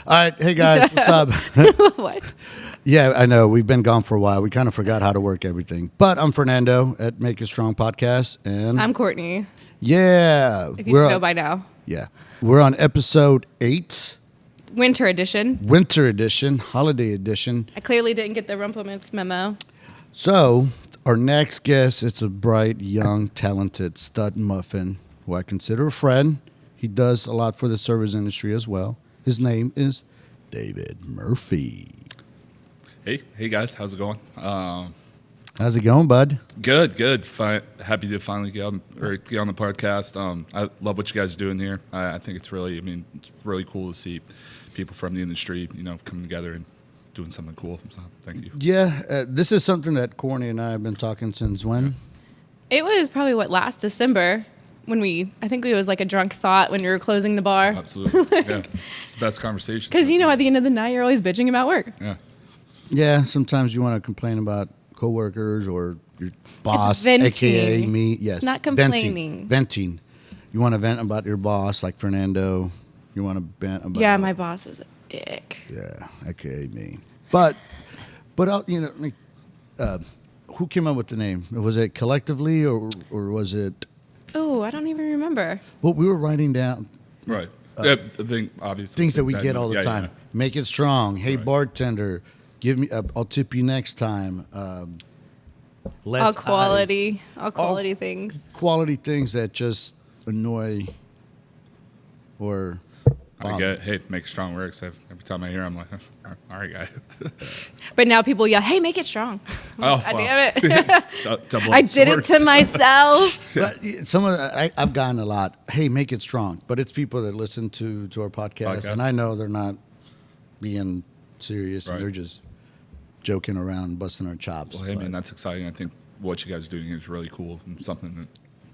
All right, hey guys, what's up? What? Yeah, I know we've been gone for a while. We kind of forgot how to work everything. But I'm Fernando at Make It Strong Podcast, and I'm Courtney, yeah, if you didn't know by now. yeah, we're on episode 8, Winter edition. Winter Edition, Holiday Edition. I clearly didn't get the Rumpleman's memo. So our next guest, it's a bright, young, talented stud muffin who I consider a friend. He does a lot for the service industry as well. His name is David Murphy. Hey guys, how's it going? How's it going, bud? Good. Happy to finally get on the podcast. I love what you guys are doing here. I think it's really cool to see people from the industry, coming together and doing something cool. So thank you. Yeah, this is something that Courtney and I have been talking since when? It was probably last December when I think it was like a drunk thought when we were closing the bar. Absolutely. Yeah. It's the best conversation. Because at the end of the night you're always bitching about work. Yeah. Yeah, sometimes you want to complain about coworkers or your boss, venting. aka me. Yes, It's not complaining. Venting. You want to vent about your boss, like Fernando. You want to vent about. Yeah, my boss is a dick. Yeah, aka me. But who came up with the name? Was it collectively or was it? Oh, I don't even remember. Well, we were writing down. Right. I think obviously Things that we get all the time. Yeah. Make it strong. Hey, Right. bartender, give me. I'll tip you next time. Less All quality All- things. quality things that just annoy or I bother. get, hey, make it strong works. Every time I hear it, I'm like, all right, guy. But now people yell, "Hey, make it strong!" Oh, God wow. damn it! Double I did it to myself. But I've gotten a lot. Hey, make it strong. But it's people that listen to our podcast, and I know they're not being serious. Right. And they're just joking around, busting our chops. Well, hey, But man, that's exciting. I think what you guys are doing is really cool and something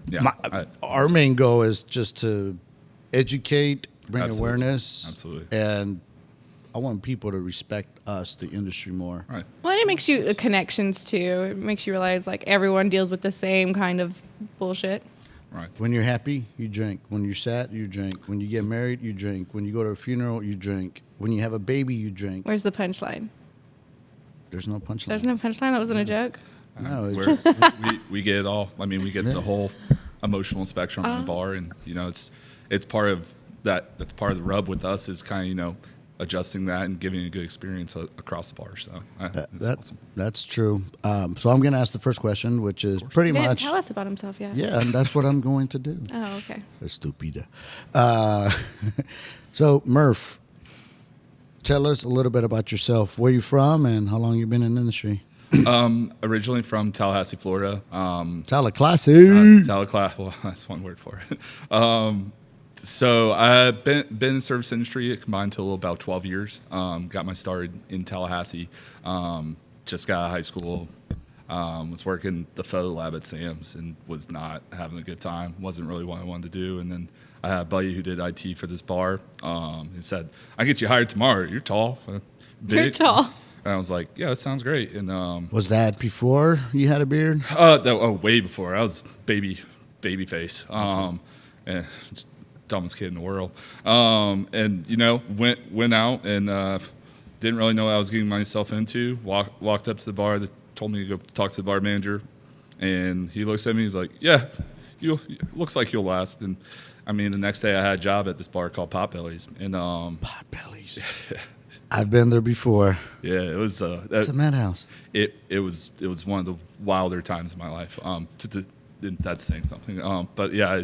that, our main goal is just to educate, bring Absolutely. awareness, Absolutely. and I want people to respect us, the industry, more. Right. Well, and it makes you connections too. It makes you realize everyone deals with the same kind of bullshit. Right. When you're happy, you drink. When you're sad, you drink. When you get married, you drink. When you go to a funeral, you drink. When you have a baby, you drink. Where's the punchline? There's no punchline. There's no punchline. That wasn't a joke. No, it's We get it all. I mean, we get the whole emotional spectrum in the bar, and it's part of that. That's part of the rub with us is kind of adjusting that and giving a good experience across the bar. So it's awesome. That's true. So I'm going to ask the first question, which is pretty He didn't much. tell us about himself yet. Yeah, and that's what I'm going to do. Oh, okay. Estúpida. So Murph, tell us a little bit about yourself. Where you from and how long you been in the industry? Originally from Tallahassee, Florida. Tallahassee. Well, that's one word for it. So I've been in the service industry combined total about 12 years. Got my start in Tallahassee. Just got out of high school. Was working the photo lab at Sam's and was not having a good time. Wasn't really what I wanted to do. And then I had a buddy who did IT for this bar. He said, "I get you hired tomorrow. You're tall, big." You're tall. And I was like, "Yeah, that sounds great." And Was that before you had a beard? way before. I was baby face. And just dumbest kid in the world. And went out and didn't really know what I was getting myself into. Walked up to the bar. That told me to go talk to the bar manager, and he looks at me. He's like, "Yeah, looks like you'll last." And I mean, the next day I had a job at this bar called Potbelly's, and Potbelly's. I've been there before. yeah, it was. It's a madhouse. It was one of the wilder times of my life. That's saying something. But yeah,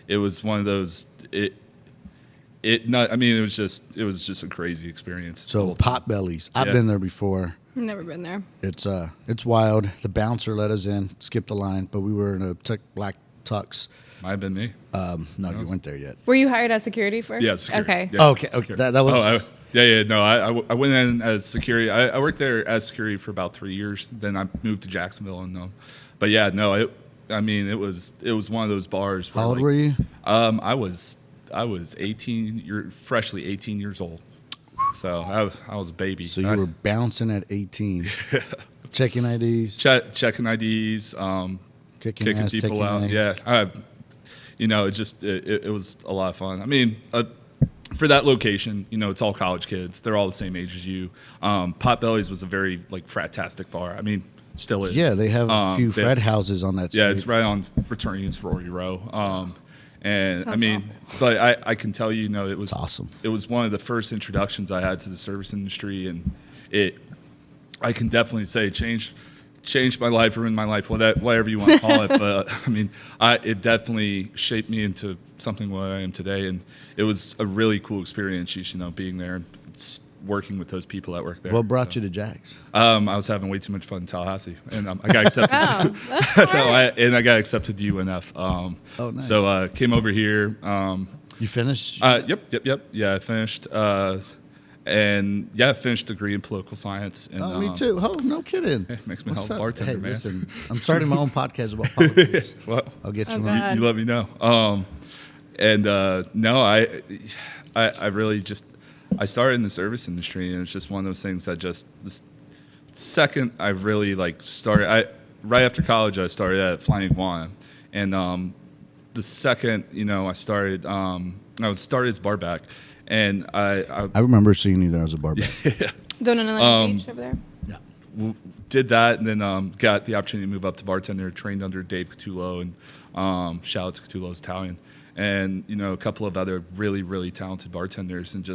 it was one of those. It was just a crazy experience. So Potbelly's. I've Yeah. been there before. Never been there. It's wild. The bouncer let us in, skipped the line, but we were in a black tux. Might have been me. No, you weren't there yet. Were you hired as security first? Yeah, security. Okay. Yeah, Okay. security. That was. No, I went in as security. I worked there as security for about 3 years. Then I moved to Jacksonville, and but yeah, no, it was one of those bars. Where, How old were you? I was 18. Freshly 18 years old. So I was a baby. So you were bouncing at 18, checking IDs, checking IDs, kicking ass, people taking out. names. Yeah, it was a lot of fun. I mean, for that location, you know, it's all college kids. They're all the same age as you. Potbelly's was a very like fratastic bar. I mean, still is. Yeah, they have a few they- frat houses on that street. Yeah, it's right on fraternity and sorority row. And I Sounds mean, but I can tell you, you know, it was awesome. It was one of the first introductions I had to the service industry, and I can definitely say changed my life, ruined my life, whatever you want to call it. But I mean, it definitely shaped me into something what I am today, and it was a really cool experience. You know, being there and working with those people that work there. What brought you to Jack's? I was having way too much fun in Tallahassee, and I got accepted. Oh, that's smart. I got accepted to UNF. Oh, nice. So came over here. You finished? Yep. Yeah, I finished. And yeah, I finished a degree in political science. And, Oh, me too. Oh, no kidding. It makes me a What's hell of a up? bartender, Hey, man. listen, I'm starting my own podcast about politics. Well, I'll get you Oh, on. God. you let me know. No, I really just I started in the service industry, and it's just one of those things that just the second I really like started. Right after college, I started at Flying Iguana, and the second I started, I started as barback, and I I remember seeing you there as a barber. Doing another beach over there. did that, and then got the opportunity to move up to bartender. Trained under Dave Catullo, and shout out to Catullo's Italian, and a couple of other really really talented bartenders, and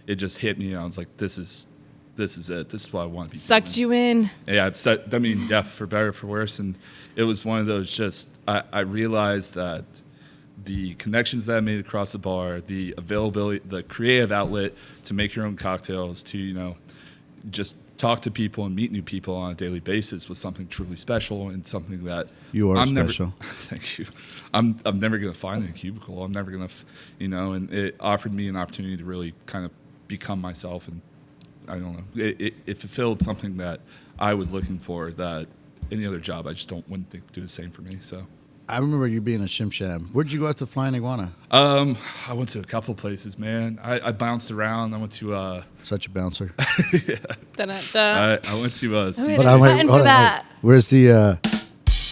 it just hit me. I was like, this is it. This is what I want to be. Sucked doing. you in. Yeah, for better or for worse, and it was one of those. Just I realized that the connections that I made across the bar, the availability, the creative outlet to make your own cocktails, to just talk to people and meet new people on a daily basis was something truly special, and something that You are I'm special. Never, thank you. I'm never gonna find in a cubicle. I'm never gonna, and it offered me an opportunity to really kind of become myself, and I don't know. It fulfilled something that I was looking for that any other job I just wouldn't think would do the same for me. So I remember you being a Shim Sham. Where'd you go out to Flying Iguana? I went to a couple places, man. I bounced around. I went to Such a bouncer. Da-da-da. I went to Wait, But there's a button for that. Where's the?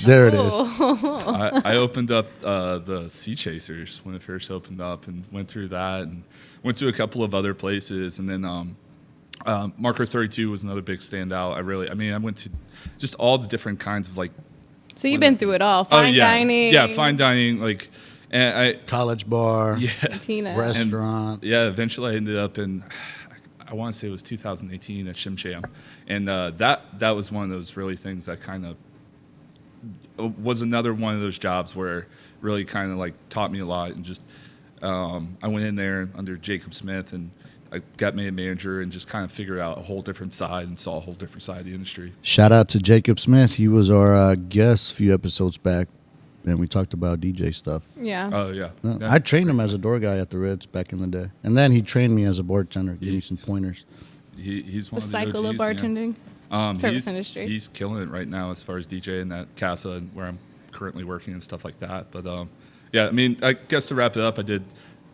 There it is. Oh. I opened up the Sea Chasers when it first opened up, and went through that, and went to a couple of other places, and then Marker 32 was another big standout. I went to just all the different kinds of So you've been through it all. Fine dining. Yeah, fine dining. And College bar. yeah, Tina. Restaurant. yeah. Eventually, I ended up in, I want to say it was 2018 at Shim Sham, and that was one of those really things that kind of was another one of those jobs where really kind of taught me a lot, and just I went in there under Jacob Smith, and I got made a manager, and just kind of figured out a whole different side and saw a whole different side of the industry. Shout out to Jacob Smith. He was our guest a few episodes back, and we talked about DJ stuff. Yeah. Oh yeah. I trained him as a door guy at the Ritz back in the day, and then he trained me as a bartender, gave me some pointers. He's The one of the cycle of OGs, man. bartending. Service industry. He's killing it right now as far as DJing at Casa, and where I'm currently working and stuff like that. But yeah, I guess to wrap it up, I did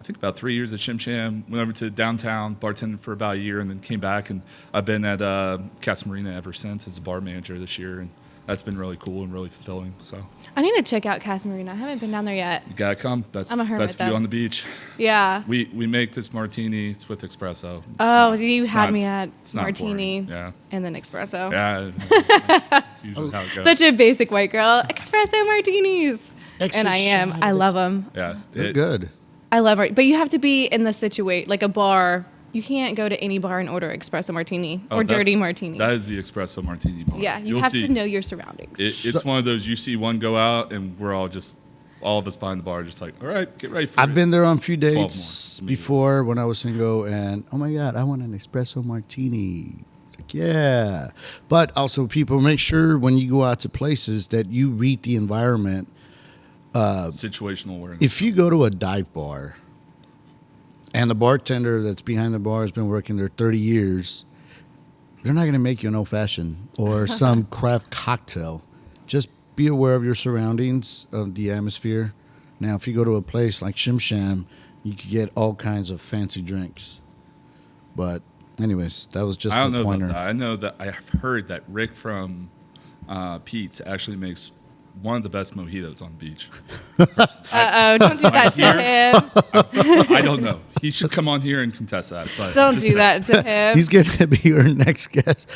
I think about 3 years at Shim Sham, went over to downtown, bartended for about a year, and then came back, and I've been at Casa Marina ever since as a bar manager this year, and that's been really cool and really fulfilling. So I need to check out Casa Marina. I haven't been down there yet. you gotta come. That's I'm a hermit, best view though. on the beach. Yeah. We make this martini. It's with espresso. Oh, you It's had not- me at it's not martini boring. Yeah. and then espresso. Yeah. It's usually how it goes. Such a basic white girl. Espresso martinis. Extra And I am. shot, I love them. Yeah. They're good. I love it. But you have to be in the situation, like a bar. You can't go to any bar and order espresso martini Oh, or that- dirty martini. That is the espresso martini bar. Yeah, you You'll have see. to know your surroundings. It's one of those you see one go out, and we're all of us behind the bar, just like, all right, get ready for it. I've been there on a few 12 more, dates immediately. before when I was single, and oh my God, I want an espresso martini. It's like, yeah. But also, people, make sure when you go out to places that you read the environment. Situational awareness. If you go to a dive bar and the bartender that's behind the bar has been working there 30 years, they're not going to make you an old fashioned or some craft cocktail. Just be aware of your surroundings, of the atmosphere. Now, if you go to a place like Shim Sham, you could get all kinds of fancy drinks. But, anyways, that was just I don't the know pointer. about that. I know that I've heard that Rick from Pete's actually makes one of the best mojitos on the beach. Don't do that to him. I don't know. He should come on here and contest that. But Don't do that to him. He's going to be your next guest.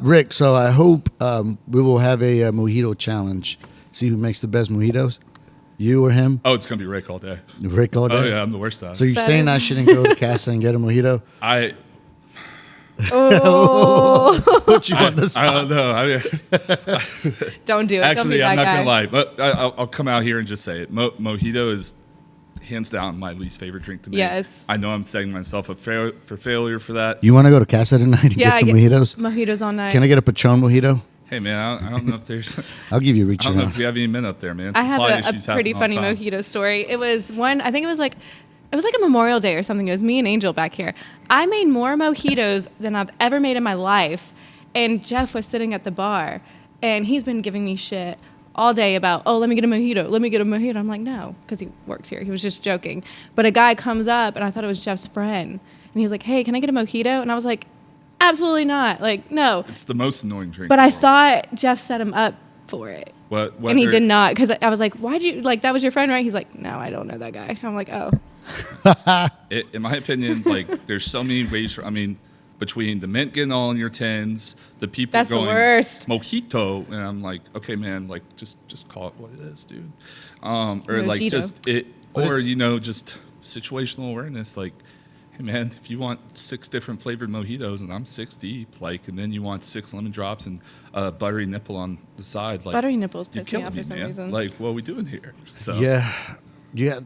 Rick, so I hope we will have a mojito challenge. See who makes the best mojitos. You or him? Oh, it's gonna be Rick all day. Rick all day? Oh yeah, I'm the worst at it. So you're saying I shouldn't go to Casa and get a mojito? Oh, Put you on the spot. I don't know. don't do it. Don't be Actually, that I'm not guy. gonna lie, but I'll come out here and just say it. Mojito is hands down my least favorite drink to make. Yes. I know I'm setting myself up for failure for that. You want to go to Casa tonight and Yeah, get some I mojitos? Mojitos all night. Can I get a Patron mojito? Hey man, I don't know if there's. I'll give you a I reach don't know out. if we have any men up there, man. I have Supply a issues pretty happen all funny the time. mojito story. It was one, I think it was like a Memorial Day or something. It was me and Angel back here. I made more mojitos than I've ever made in my life. And Jeff was sitting at the bar, and he's been giving me shit all day about, oh, let me get a mojito. Let me get a mojito. I'm like, no, because he works here. He was just joking. But a guy comes up, and I thought it was Jeff's friend. And he was like, hey, can I get a mojito? And I was like, absolutely not. Like, no. It's the most annoying drink. But in I the world. thought Jeff set him up for it. And he did not, because I was like, why'd you, like, that was your friend, right? He's like, no, I don't know that guy. I'm like, oh. In my opinion, like there's so many ways. Between the mint getting all in your tins, the people That's the going worst. mojito, and I'm like, okay, man, like just call it what it is, dude. Or like Mojito. just it, or just situational awareness. Like, hey, man, if you want 6 different flavored mojitos and I'm 6 deep, like, and then you want 6 lemon drops and a buttery nipple on the side, like Buttery nipples you're piss me killing off for some man. reason. Like, what are we doing here? So Yeah.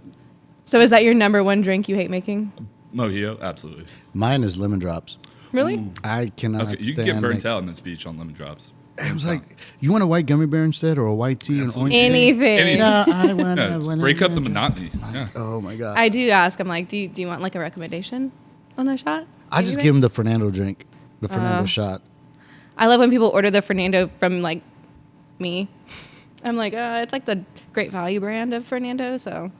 So is that your number one drink you hate making? mojito, absolutely. Mine is lemon drops. Really? I cannot Okay, you stand can get burnt make- out on this beach on lemon drops. I was like, you want a white gummy bear instead or a white tea and orange? Absolutely. Anything. Yeah, I want Yeah, to just break up the monotony. Yeah. Oh my god! I do ask. I'm like, do you want like a recommendation on a shot? I just Anything? give him the Fernando drink, the Fernando shot. I love when people order the Fernando from like me. I'm like, it's like the Great Value brand of Fernando, so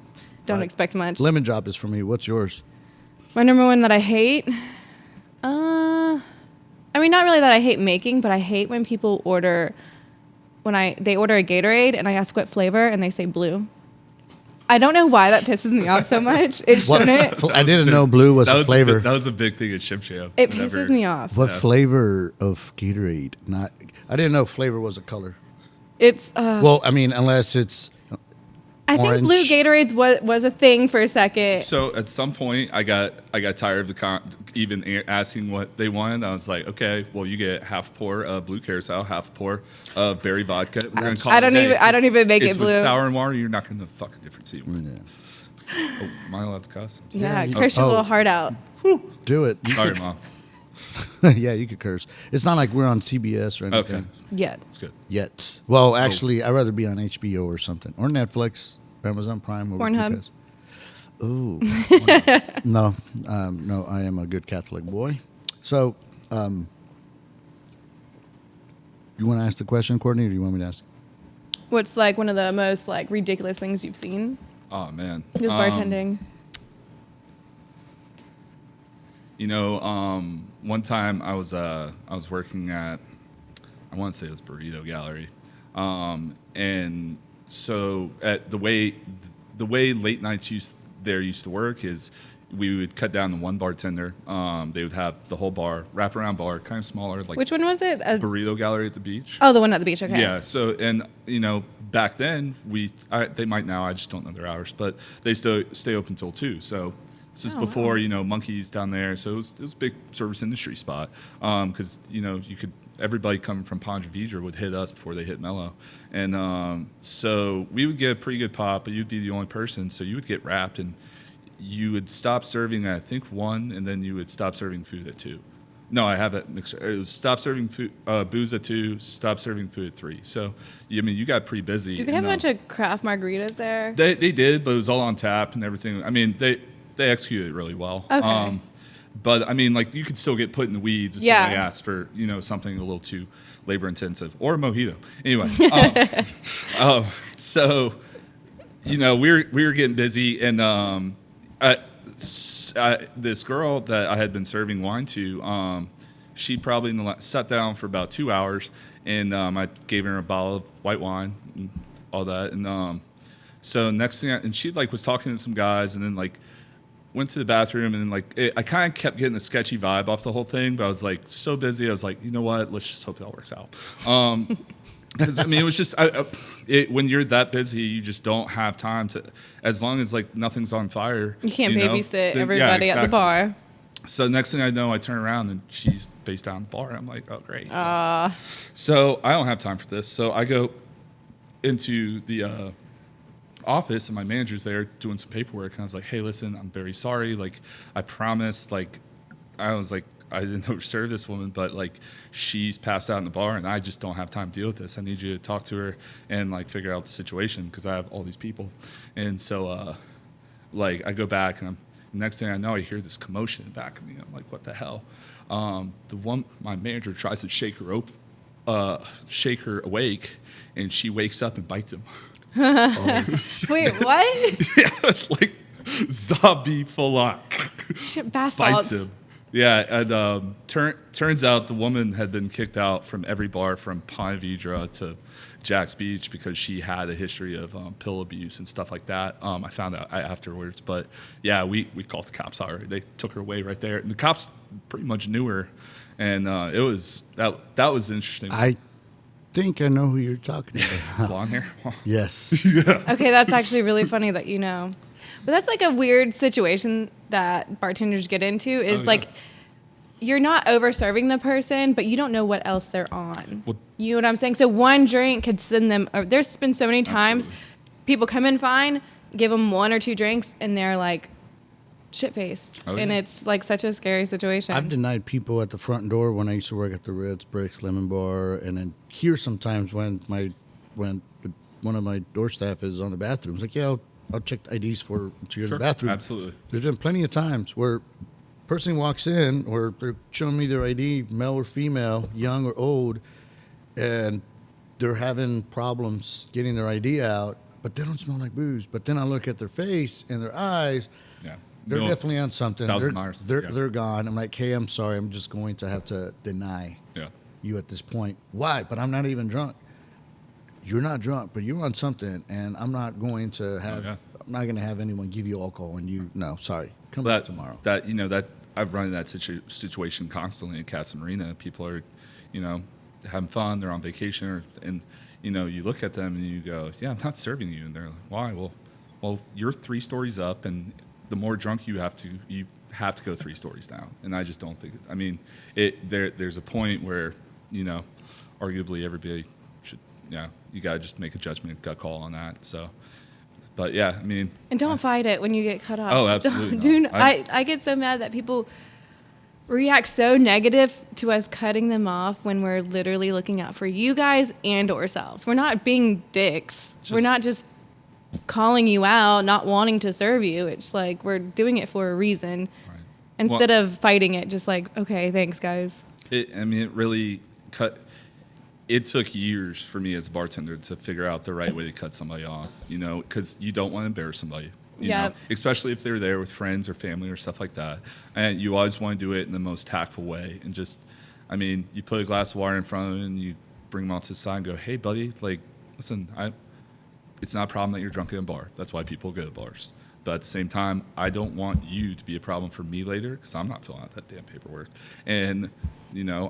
don't expect much. Lemon drop is for me. What's yours? My number one that I hate, I mean, not really that I hate making, but I hate when people order, they order a Gatorade and I ask what flavor and they say blue. I don't know why that pisses me off so much. It What? shouldn't. I didn't know blue was a flavor. That was a big thing at Ship Show. It pisses me off. What flavor of Gatorade? Not. I didn't know flavor was a color. It's. Well, I mean, unless it's. I think blue orange. Gatorades was a thing for a second. So at some point, I got tired of even asking what they wanted. I was like, okay, well, you get half pour of blue carousel, half pour of berry vodka. We're gonna call I it don't a day, even- I don't even make it's it with blue. sour and water. You're not gonna fuck a difference either. Yeah. Oh, am I allowed to cuss? yeah, you- curse your oh. little heart out. Do it. Sorry, mom. Yeah, you could curse. It's not like we're on CBS or anything Okay, Yeah. that's good. yet. Well, actually, I'd rather be on HBO or something or Netflix, Amazon Prime, or Pornhub. Ooh, no, no, I am a good Catholic boy. So, you want to ask the question, Courtney, or do you want me to ask? What's like one of the most like ridiculous things you've seen? Oh man, Just bartending. You know, one time I was working at, I want to say it was Burrito Gallery, and so at the way late nights used to work is we would cut down to one bartender. They would have the whole bar, wraparound bar, kind of smaller, like Which one was it? Burrito Gallery at the beach. Oh, the one at the beach. Okay. Yeah. So, and you know, back then they might now. I just don't know their hours, but they still stay open till 2. So this is before Monkey's down there. So it was a big service industry spot because everybody coming from Ponte Vedra would hit us before they hit Mello, and so we would get a pretty good pop, but you'd be the only person, so you would get wrapped and you would stop serving at I think 1, and then you would stop serving food at 2. No, I have that mixed. It was stop serving food, booze at 2, stop serving food at 3. So, I mean, you got pretty busy. Do they have a bunch of craft margaritas there? They did, but it was all on tap and everything. I mean, they executed it really well. Okay. But I mean, like you could still get put in the weeds if somebody asks for something a little too labor intensive or a mojito. Anyway, so we were getting busy and this girl that I had been serving wine to, she probably sat down for about 2 hours, and I gave her a bottle of white wine. And all that. And so next thing, and she like was talking to some guys, and then like went to the bathroom, and like I kind of kept getting a sketchy vibe off the whole thing. But I was like so busy, I was like, you know what? Let's just hope that works out. Because I mean, it was just when you're that busy, you just don't have time to. As long as like nothing's on fire, You can't know, babysit then- yeah, everybody at the exactly. bar. So next thing I know, I turn around and she's face down at the bar. I'm like, oh great. So I don't have time for this. So I go into the office, and my manager's there doing some paperwork, and I was like, hey, listen, I'm very sorry. Like, I promised. Like, I was like, I didn't overserve this woman, but like, she's passed out in the bar, and I just don't have time to deal with this. I need you to talk to her and like figure out the situation because I have all these people. And so, like, I go back, and next thing I know, I hear this commotion in the back of me. I'm like, what the hell? My manager tries to shake her awake, and she wakes up and bites him. Wait, what? Yeah, it's like zombie full on. Shit, bath Bites salts. him. Yeah, and turns out the woman had been kicked out from every bar from Ponte Vedra to Jack's Beach because she had a history of pill abuse and stuff like that. I found out afterwards, but yeah, we called the cops on her. They took her away right there, and the cops pretty much knew her, and it was that was interesting. I think I know who you're talking about. Blonde hair. Yes. Okay, that's actually really funny that you know. But that's like a weird situation that bartenders get into is Oh, yeah. like you're not over serving the person, but you don't know what else they're on. Well- You know what I'm saying? So one drink could send them. Or there's been so many times Absolutely. people come in fine, give them 1 or 2 drinks, and they're like shit faced, Oh, and yeah. it's like such a scary situation. I've denied people at the front door when I used to work at the Ritz, Bricks, Lemon Bar, and then here sometimes when one of my door staff is on the bathroom, it's like, yeah, I'll check the IDs to your Sure, bathroom. absolutely. There's been plenty of times where person walks in or they're showing me their ID, male or female, young or old, and they're having problems getting their ID out, but they don't smell like booze. But then I look at their face and their eyes. Yeah. They're No, definitely on something. Thousand Myers, yeah. They're gone. I'm like, hey, I'm sorry. I'm just going to have to deny Yeah. you at this point. Why? But I'm not even drunk. You're not drunk, but you're on something, and I'm not going to have. yeah. I'm not going to have anyone give you alcohol, and you. No, sorry. Come back tomorrow. That I've run in that situation constantly in Casa Marina. People are, having fun. They're on vacation, and you look at them and you go, "Yeah, I'm not serving you." And they're like, "Why?" Well, you're 3 stories up, and the more drunk you have to go 3 stories down. And I just don't think. There's a point where, arguably everybody should. Yeah, you gotta just make a judgment, gut call on that. So. But yeah, I mean, And don't fight it when you get cut off. Oh, absolutely Do not. I get so mad that people react so negative to us cutting them off when we're literally looking out for you guys and ourselves. We're not being dicks. We're not just calling you out, not wanting to serve you. It's like we're doing it for a reason. right. Instead of fighting it, just like, okay, thanks, guys. It really it took years for me as a bartender to figure out the right way to cut somebody off, because you don't want to embarrass somebody, Yep. especially if they're there with friends or family or stuff like that. And you always want to do it in the most tactful way. And just, you put a glass of water in front of them and you bring them off to the side and go, hey, buddy, like, listen, it's not a problem that you're drunk in a bar. That's why people go to bars. But at the same time, I don't want you to be a problem for me later because I'm not filling out that damn paperwork. And,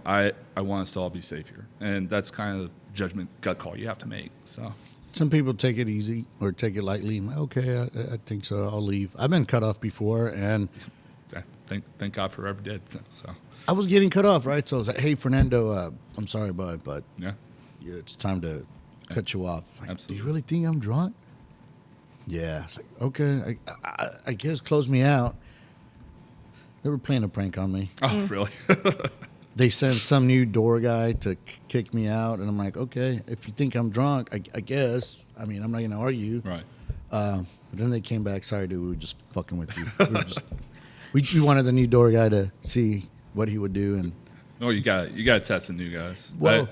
I want us to all be safe here. And that's kind of the judgment gut call you have to make. So, Some people take it easy or take it lightly. Okay, I think so. I'll leave. I've been cut off before, and yeah, thank God for whoever did. So, I was getting cut off, right? So I was like, hey, Fernando, I'm sorry, bud, but yeah. it's time to cut you off. Like, Absolutely. do you really think I'm drunk? Yeah. It's like, okay, I guess close me out. They were playing a prank on me. Oh, really? They sent some new door guy to kick me out, and I'm like, okay, if you think I'm drunk, I guess. I'm not going to argue. Right. But then they came back, sorry, dude, we were just fucking with you. We wanted the new door guy to see what he would do, and No, you got to test the new guys. well,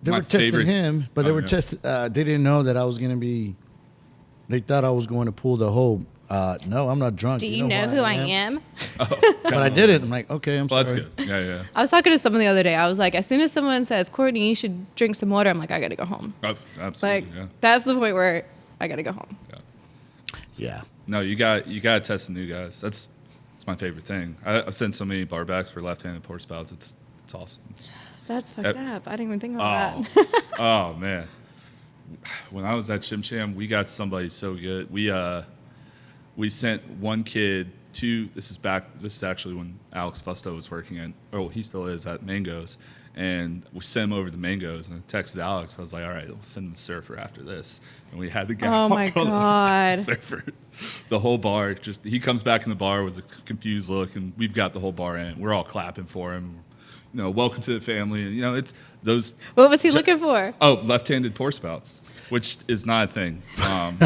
they my were testing favorite- him, but they Oh, were yeah. testing. They didn't know that I was going to be. They thought I was going to pull the whole No, I'm not drunk. Do you know who I am? But I did it. I'm like, okay, I'm Well, sorry. that's good. Yeah. I was talking to someone the other day. I was like, as soon as someone says, Courtney, you should drink some water, I'm like, I got to go home. Oh, absolutely. Like, yeah. that's the point where I got to go home. Yeah. No, you got to test the new guys. That's my favorite thing. I've seen so many barbacks for left-handed pour spouts. It's awesome. That's fucked up. I didn't even think about Oh, that. oh man. When I was at Shim Sham, we got somebody so good. We sent one kid to this is actually when Alex Fusto was working he still is at Mangoes. And we sent him over to Mangoes and I texted Alex. I was like, all right, we'll send him the surfer after this. And we had the guy Oh my God. surfer. The whole bar, he comes back in the bar with a confused look and we've got the whole bar in. We're all clapping for him. Welcome to the family. And, it's those. What was he looking for? Oh, left-handed pour spouts, which is not a thing.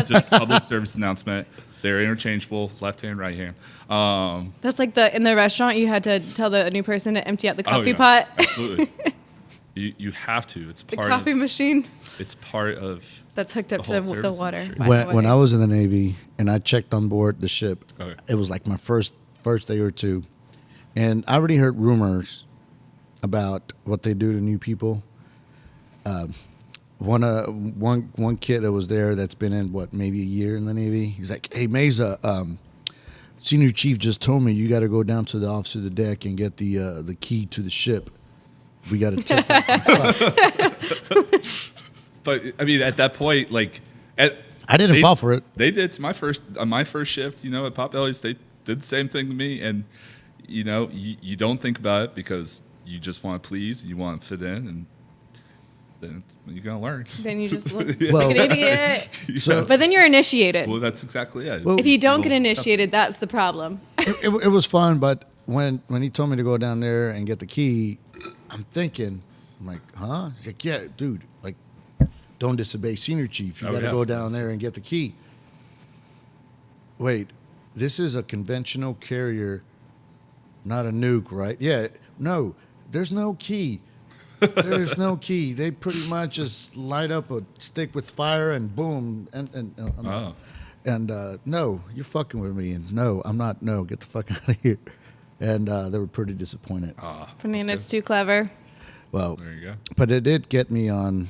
Just public service announcement. They're interchangeable, left hand, right hand. That's like in the restaurant, you had to tell the new person to empty out the coffee yeah, pot. Absolutely. You have to. It's The part coffee of. machine It's part of. that's hooked up the whole to the service water. industry. by the When way. I was in the Navy and I checked on board the ship, Okay. it was like my first day or two, and I already heard rumors about what they do to new people. One kid that was there that's been in maybe a year in the Navy. He's like, "Hey Mesa, senior chief just told me you got to go down to the office of the deck and get the key to the ship. We got to test out some stuff." But I mean, at that point, I didn't fall for it. They did. It's my first shift. At Potbelly's, they did the same thing to me, and you don't think about it because you just want to please, you want to fit in, and then you're gonna learn. Then you just look Well, like an idiot. So But then you're initiated. Well, that's exactly it. Well, If you don't get Well, initiated, that's the problem. it was fun, but when he told me to go down there and get the key, I'm like, huh? He's like, yeah, dude, like, don't disobey senior chief. You Oh, got to yeah. go down there and get the key. Wait, this is a conventional carrier, not a nuke, right? Yeah, no, there's no key. There's no key. They pretty much just light up a stick with fire and boom. Oh. No, you're fucking with me. And no, I'm not. No, get the fuck out of here. And they were pretty disappointed. Fernanda's too clever. Well, There you go. but it did get me on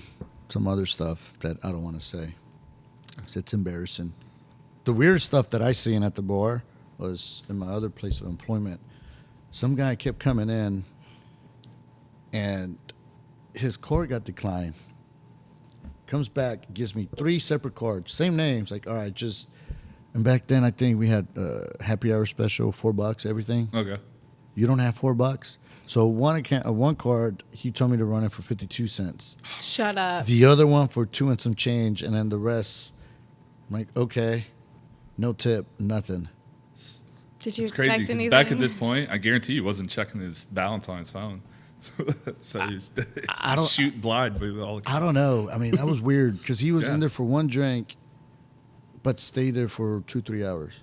some other stuff that I don't want to say. 'Cause it's embarrassing. The weird stuff that I seen at the bar was in my other place of employment. Some guy kept coming in, and his card got declined. Comes back, gives me 3 separate cards, same names. Like, all right, just. And back then, I think we had happy hour special, $4, everything. Okay. You don't have $4, so one card he told me to run it for 52 cents. Shut up. The other one for 2 and some change, and then the rest. I'm like, okay, no tip, nothing. Did you It's expect crazy because anything? back at this point, I guarantee he wasn't checking his balance on his phone. So he's I don't- shoot blind with all the I don't know. I mean, that was weird because he was Yeah. in there for one drink, but stayed there for 2-3 hours.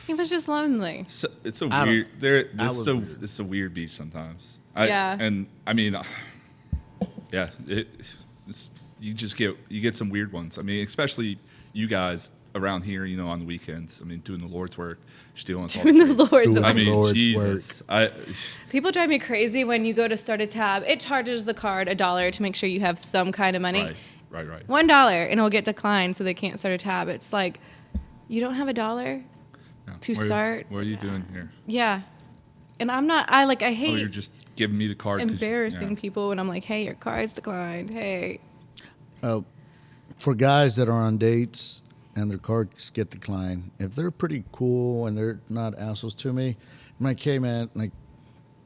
He was just lonely. So it's a I don't- weird. that was weird. It's a weird beach sometimes. Yeah. And I mean, yeah. You get some weird ones. I mean, especially you guys around here. On the weekends. I mean, doing the Lord's work, stealing. Doing the Lord's Doing work. I mean, Lord's Jesus. People drive me crazy when you go to start a tab. It charges the card $1 to make sure you have some kind of money. Right. $1 and it'll get declined, so they can't start a tab. It's like, you don't have $1 Yeah. to What are- start. What are you doing here? Yeah, and I'm not. I Oh, hate you're just giving me the card. 'cause embarrassing yeah. people when I'm like, hey, your card's declined. Hey, For guys that are on dates and their cards get declined, if they're pretty cool and they're not assholes to me, I'm like, hey man, like,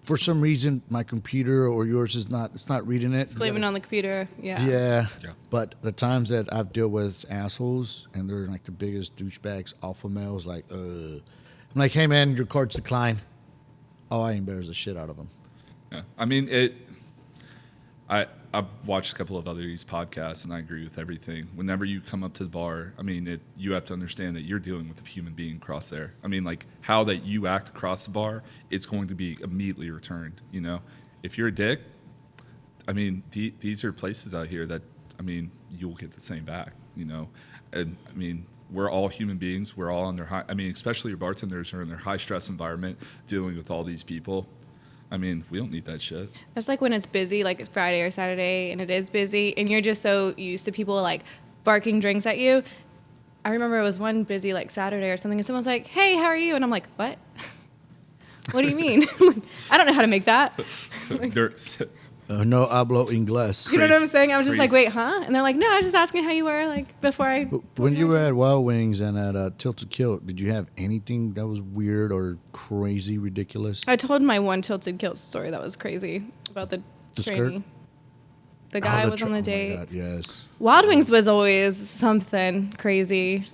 for some reason my computer or yours it's not reading it. You blaming gotta- on the computer. Yeah. Yeah. Yeah. But the times that I've dealt with assholes and they're like the biggest douchebags, alpha males, like, I'm like, hey man, your card's declined. Oh, I embarrass the shit out of them. Yeah. I mean, I've watched a couple of other these podcasts, and I agree with everything. Whenever you come up to the bar, I mean, you have to understand that you're dealing with a human being across there. I mean, like, how that you act across the bar, it's going to be immediately returned, If you're a dick, I mean, these are places out here that, I mean, you'll get the same back, And, I mean, we're all human beings. We're all in their high. I mean, especially your bartenders are in their high stress environment, dealing with all these people. I mean, we don't need that shit. That's like when it's busy, like it's Friday or Saturday, and it is busy, and you're just so used to people like barking drinks at you. I remember it was one busy like Saturday or something, and someone was like, "Hey, how are you?" And I'm like, "What? What do you mean? I don't know how to make that." No hablo inglés. You know what I'm saying? I was just Free. like, "Wait, huh?" And they're like, "No, I was just asking how you were, like before I." When you were at Wild Wings and at Tilted Kilt, did you have anything that was weird or crazy, ridiculous? I told my one Tilted Kilt story that was crazy about the skirt? trainee. The guy Oh, was on the oh my date. God, yes. Wild Wings was always something crazy.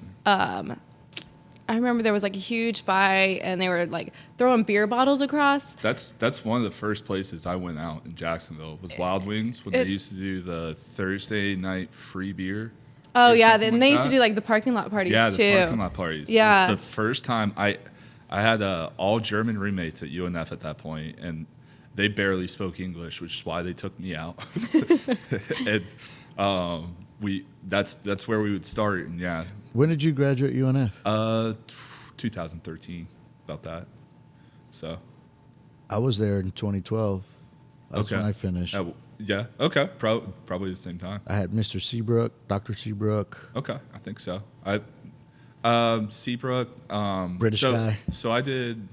I remember there was like a huge fight, and they were like throwing beer bottles across. That's one of the first places I went out in Jacksonville was Wild Wings when they used to do the Thursday night free beer. Oh or yeah, something then like they used that. to do like the parking lot parties Yeah, too. the parking lot parties. Yeah. It was the first time I had all German roommates at UNF at that point, and they barely spoke English, which is why they took me out. And that's where we would start, and yeah, When did you graduate UNF? 2013, about that. So I was there in 2012. That's okay, when I finished. Yeah, okay, probably the same time. I had Mr. Seabrook, Dr. Seabrook. Okay, I think so. Seabrook, British guy. So I did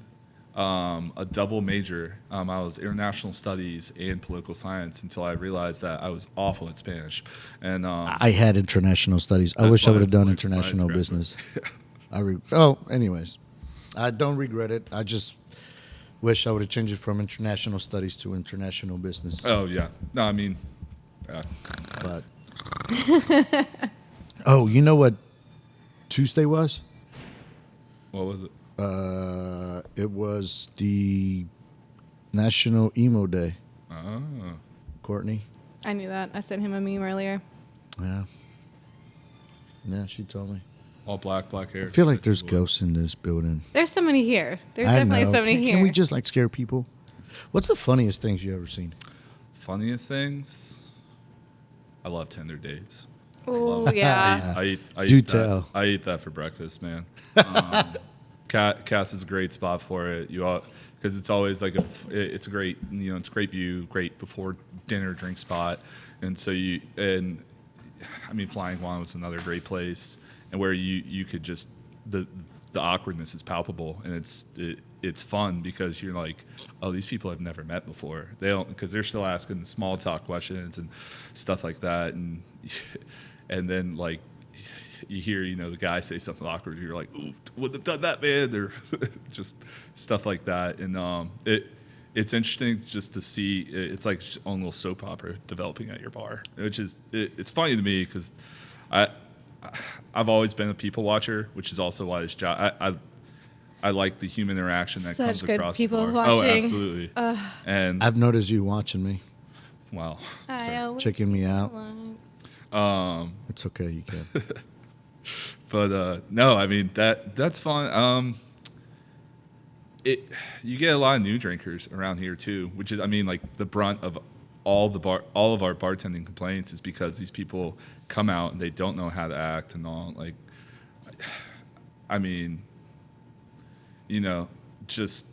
a double major. I was international studies and political science until I realized that I was awful at Spanish. And I had international studies. I That's wish I why would have it's done political international science business. graduate. Anyways, I don't regret it. I just wish I would have changed it from international studies to international business. Oh yeah, no, I mean, yeah. But oh, you know what Tuesday was? What was it? It was the National Emo Day. Oh, Courtney. I knew that. I sent him a meme earlier. Yeah. Yeah, she told me. all black hair. I feel like there's ghosts in this building. There's so many here. There's I definitely know. so many here. Can we just like scare people? What's the funniest things you ever seen? Funniest things. I love Tinder dates. Oh yeah. I Do eat tell. That. I eat that for breakfast, man. Cass is a great spot for it. Because it's always like it's a great, it's a great view, great before dinner drink spot, and so Flying Juan was another great place, and where you could just the awkwardness is palpable, and it's fun because you're like, oh, these people I've never met before. They don't, because they're still asking small talk questions and stuff like that, and then like you hear the guy say something awkward, you're like, ooh, wouldn't have done that, man, or just stuff like that, and it's interesting just to see. It's like just a little soap opera developing at your bar, which is it's funny to me because I've always been a people watcher, which is also why this job I like the human interaction that Such comes good across people the bar. Oh, watching. absolutely. And I've noticed you watching me, wow, I sorry. always checking me out. Um, It's okay, you can. But no, I mean that's fun. You get a lot of new drinkers around here too, which is like the brunt of all of our bartending complaints is because these people come out and they don't know how to act and all. Like, just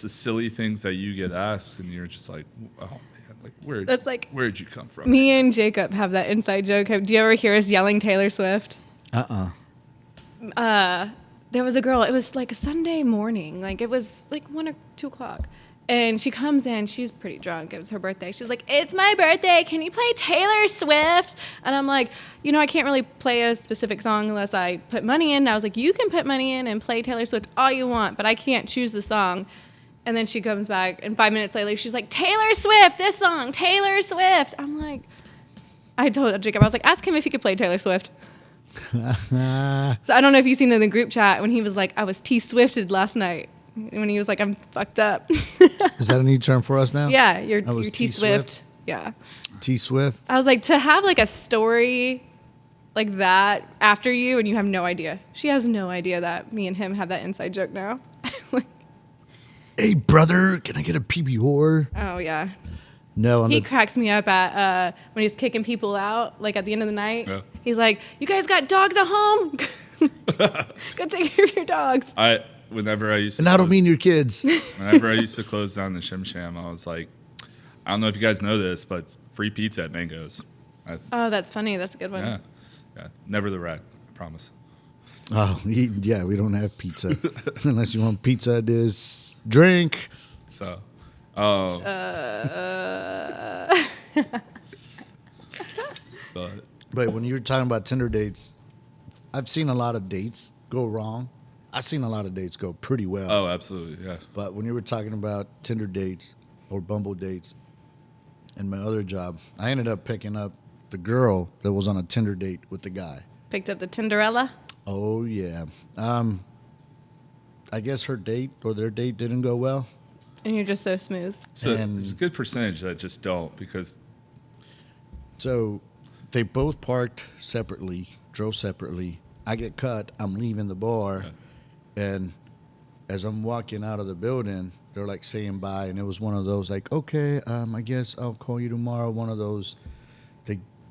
the silly things that you get asked, and you're just like, oh man, like where'd you come from? Me and Jacob have that inside joke. Do you ever hear us yelling Taylor Swift? There was a girl. It was like a Sunday morning. Like it was like 1 or 2 o'clock. And she comes in. She's pretty drunk. It was her birthday. She's like, "It's my birthday. Can you play Taylor Swift?" And I'm like, I can't really play a specific song unless I put money in. And I was like, "You can put money in and play Taylor Swift all you want, but I can't choose the song." And then she comes back, and 5 minutes later, she's like, "Taylor Swift, this song, Taylor Swift." I'm like, I told Jacob, I was like, "Ask him if he could play Taylor Swift." So I don't know if you've seen in the group chat when he was like, "I was T-Swifted last night." When he was like, "I'm fucked up." Is that a new term for us now? Yeah, you're I was T-Swift. Yeah. T-Swift. I was like, to have like a story like that after you and you have no idea. She has no idea that me and him have that inside joke now. Like, Hey, brother, can I get a PBR? oh, yeah. No, He cracks me up at when he's kicking people out, like at the end of the night. Yeah. He's like, "You guys got dogs at home?" Go take care of your dogs. Whenever I used to And I don't close- mean your kids. whenever I used to close down the Shim Sham, I was like, I don't know if you guys know this, but free pizza at Mango's. Oh, that's funny. That's a good one. Yeah. Never the wreck, I promise. Oh, yeah, we don't have pizza. Unless you want pizza, this drink. So, but But when you were talking about Tinder dates, I've seen a lot of dates go wrong. I've seen a lot of dates go pretty well. oh, absolutely, yeah. But when you were talking about Tinder dates or Bumble dates and my other job, I ended up picking up the girl that was on a Tinder date with the guy. Picked up the Tinderella. Oh, yeah. I guess her date or their date didn't go well. And you're just so smooth. So And- there's a good percentage that just don't because So they both parked separately, drove separately. I get cut. I'm leaving the bar. And as I'm walking out of the building, they're like saying bye. And it was one of those like, okay, I guess I'll call you tomorrow. One of those.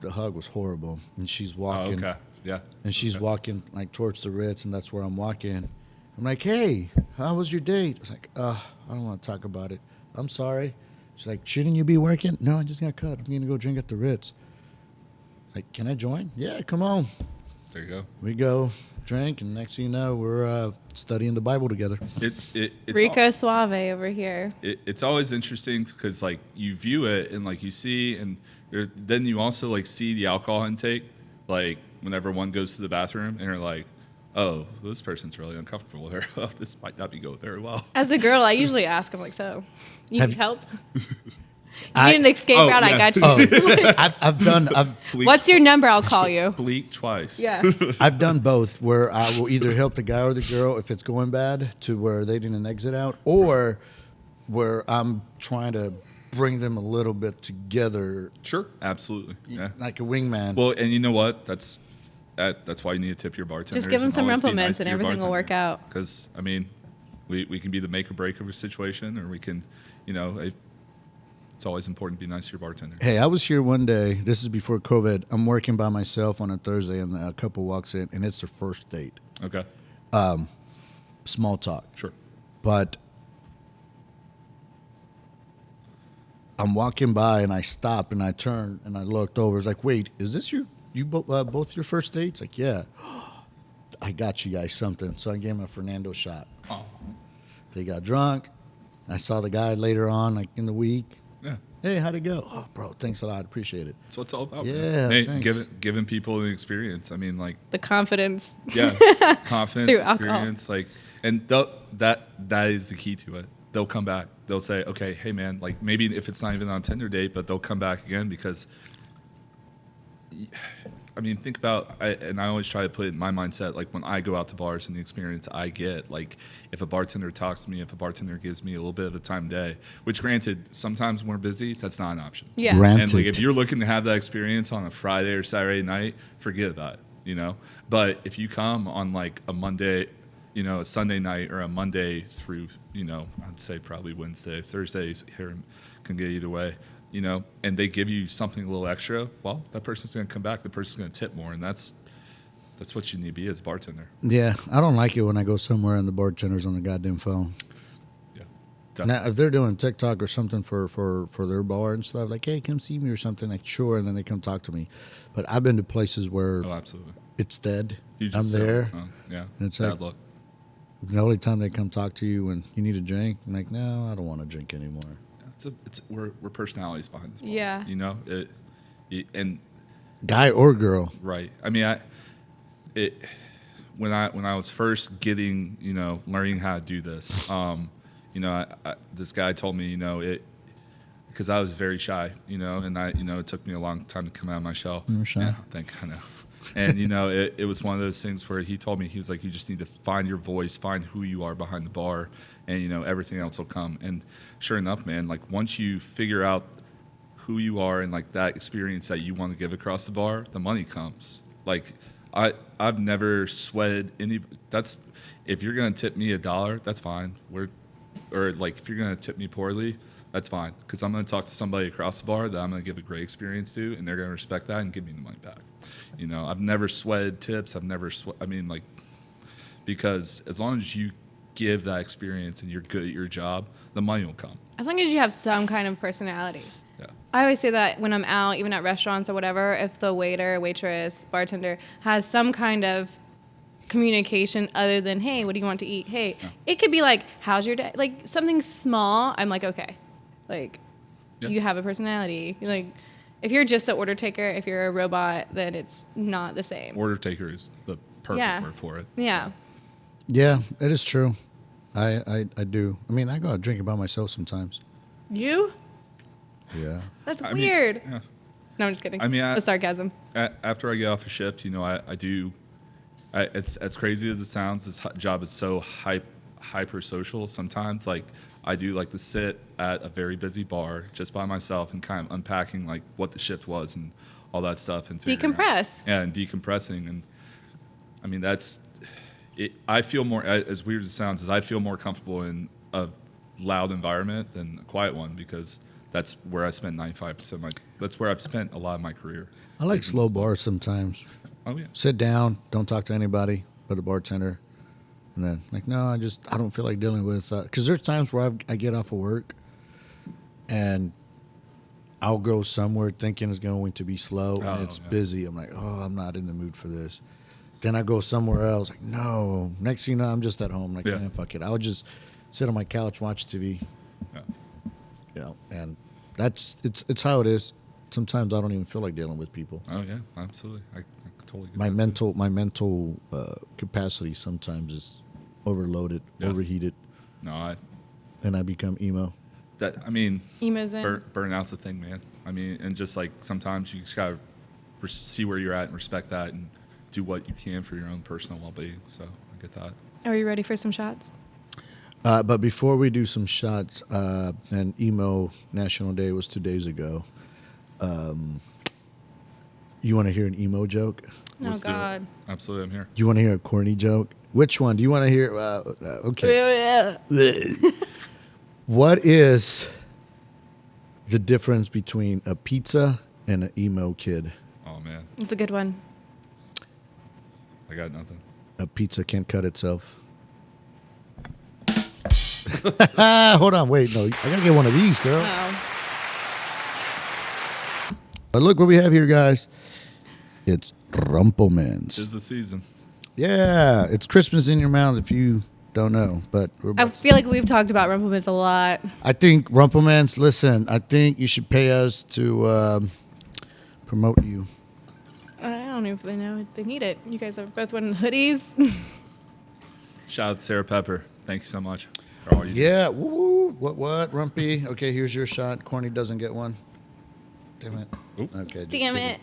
The hug was horrible. And she's walking. okay, yeah. And she's walking like towards the Ritz, and that's where I'm walking. I'm like, hey, how was your date? I was like, I don't want to talk about it. I'm sorry. She's like, shouldn't you be working? No, I just got cut. I'm going to go drink at the Ritz. Like, can I join? Yeah, come on. There you go. We go drink, and next thing you know, we're studying the Bible together. It's Rico Suave over here. it's always interesting because like you view it and like you see and then you also like see the alcohol intake like whenever one goes to the bathroom and you're like, oh, this person's really uncomfortable with her. This might not be going very well. As a girl, I usually ask him like, so, you Have- need help? You I- need an escape Oh, route? I yeah. got you. Oh, I've done What's your number? I'll call you. Bleak twice. Yeah. I've done both, where I will either help the guy or the girl if it's going bad to where they didn't exit out, or where I'm trying to bring them a little bit together, Sure. Absolutely. Yeah. like a wingman. Well, and you know what? That's why you need to tip your bartender. Just give them some Rumpie mints and everything will work out. Because I mean, we can be the make or break of a situation, or we can, it's always important to be nice to your bartender. Hey, I was here one day. This is before COVID. I'm working by myself on a Thursday, and a couple walks in, and it's their first date. Okay. Small talk. Sure. But I'm walking by, and I stop, and I turn, and I looked over. It's like, wait, is this both your first dates? Like, yeah. I got you guys something. So I gave him a Fernando shot. Oh. They got drunk. I saw the guy later on, like in the week. Yeah. Hey, how'd it go? Oh, bro, thanks a lot. Appreciate it. That's what it's all about. Yeah, man. Hey, thanks. giving people an experience. I mean, like, The confidence. yeah, confidence, Through alcohol. experience, like, and that is the key to it. They'll come back. They'll say, okay, hey man, like maybe if it's not even on a Tinder date, but they'll come back again because, I mean, think about, and I always try to put it in my mindset, like when I go out to bars and the experience I get, like if a bartender talks to me, if a bartender gives me a little bit of the time of day, which granted, sometimes when we're busy, that's not an option. Yeah. Ran- And like Granted. if you're looking to have that experience on a Friday or Saturday night, forget about it, But if you come on like a Monday, a Sunday night or a Monday through, I'd say probably Wednesday, Thursdays here can get either way, and they give you something a little extra, well, that person's going to come back. The person's going to tip more, and that's what you need to be as a bartender. Yeah, I don't like it when I go somewhere and the bartender's on the goddamn phone. Yeah. Now, Definitely. if they're doing TikTok or something for their bar and stuff, like, hey, come see me or something, like, sure, and then they come talk to me. But I've been to places where Oh, absolutely. it's dead. You I'm just there. Yeah. And it's Bad like- luck. The only time they come talk to you when you need a drink, I'm like, no, I don't want to drink anymore. We're personalities behind this. Bar, Yeah. And Guy or girl. right. I mean, when I was first getting, learning how to do this, this guy told me, because I was very shy, and it took me a long time to come out of my shell. You were shy? Yeah, I know. And, it was one of those things where he told me, he was like, you just need to find your voice, find who you are behind the bar, and, everything else will come. And sure enough, man, like once you figure out who you are and like that experience that you want to give across the bar, the money comes. Like I've never sweated any. If you're gonna tip me $1, that's fine. Or like if you're gonna tip me poorly, that's fine, because I'm gonna talk to somebody across the bar that I'm gonna give a great experience to, and they're gonna respect that and give me the money back. I've never sweated tips. I've never I mean, like, because as long as you give that experience and you're good at your job, the money will come. As long as you have some kind of personality. Yeah. I always say that when I'm out, even at restaurants or whatever, if the waiter, waitress, bartender has some kind of communication other than, hey, what do you want to eat? Hey, it could be like, how's your day? Like something small. I'm like, okay, like you have a personality. Like if you're just the order taker, if you're a robot, then it's not the same. Order taker is the perfect word for it. Yeah. Yeah, it is true. I do. I mean, I go out drinking by myself sometimes. You? Yeah. That's I weird. Mean, yeah. No, I'm just kidding. I mean, the sarcasm. After I get off a shift, I do. It's as crazy as it sounds. This job is so hyper social. Sometimes, like I do like to sit at a very busy bar just by myself and kind of unpacking like what the shift was and all that stuff and Decompress. and decompressing. And I mean that's it. I feel more, as weird as it sounds, I feel more comfortable in a loud environment than a quiet one because that's where I spend 95% of my. That's where I've spent a lot of my career. I like slow bars sometimes. Oh yeah. Sit down, don't talk to anybody but the bartender. And then, like, no, I don't feel like dealing with, because there's times where I get off of work and I'll go somewhere thinking it's going to be slow and it's busy. I'm like, oh, I'm not in the mood for this. Then I go somewhere else, like, no. Next thing you know, I'm just at home, like, man, fuck it. I'll just sit on my couch, watch TV. Yeah. You know, and it's how it is. Sometimes I don't even feel like dealing with people. Oh yeah, absolutely. I totally get My that. my mental capacity sometimes is overloaded, overheated, No, and I become emo. I mean, Emo's in. burnout's a thing, man. I mean, and just like sometimes you just gotta see where you're at and respect that and do what you can for your own personal well-being. So I get that. Are you ready for some shots? But before we do some shots, and emo National Day was 2 days ago. You want to hear an emo joke? Let's do it. God. Absolutely, I'm here. You want to hear a corny joke? Which one? Do you want to hear? Okay. What is the difference between a pizza and an emo kid? Oh man, It's a good one. I got nothing. A pizza can't cut itself. Hold on, wait, no, I gotta get one of these, girl. Oh. But look what we have here, guys. It's Rumplemans. Tis the season. Yeah, it's Christmas in your mouth if you don't know. But I feel like we've talked about Rumplemans a lot. I think Rumplemans, listen, I think you should pay us to promote you. I don't know if they know they need it. You guys are both wearing hoodies. Shout out to Sarah Pepper. Thank you so much for all you do. Yeah, woo, what, Rumpy? Okay, here's your shot. Corny doesn't get one. Damn it. Oop. Okay. just Damn kidding. it.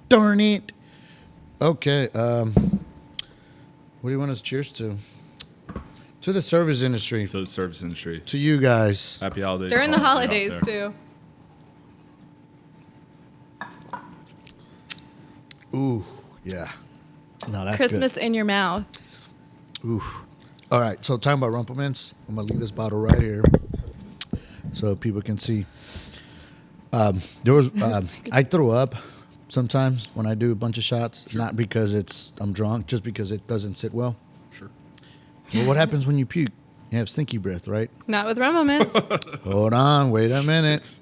Darn it. Okay. What do you want us to cheers to? To the service industry. To the service industry. To you guys. Happy holidays. During to the all of you out holidays, there. too. Ooh, yeah. No, that's Christmas in your mouth. good. Ooh. All right. So talking about Rumplemans, I'm gonna leave this bottle right here so people can see. There was I throw up sometimes when I do a bunch of shots, not because I'm drunk, just because it doesn't sit well. Sure. Well, what happens when you puke? You have stinky breath, right? Not with Rumplemans. Hold on, wait a minute.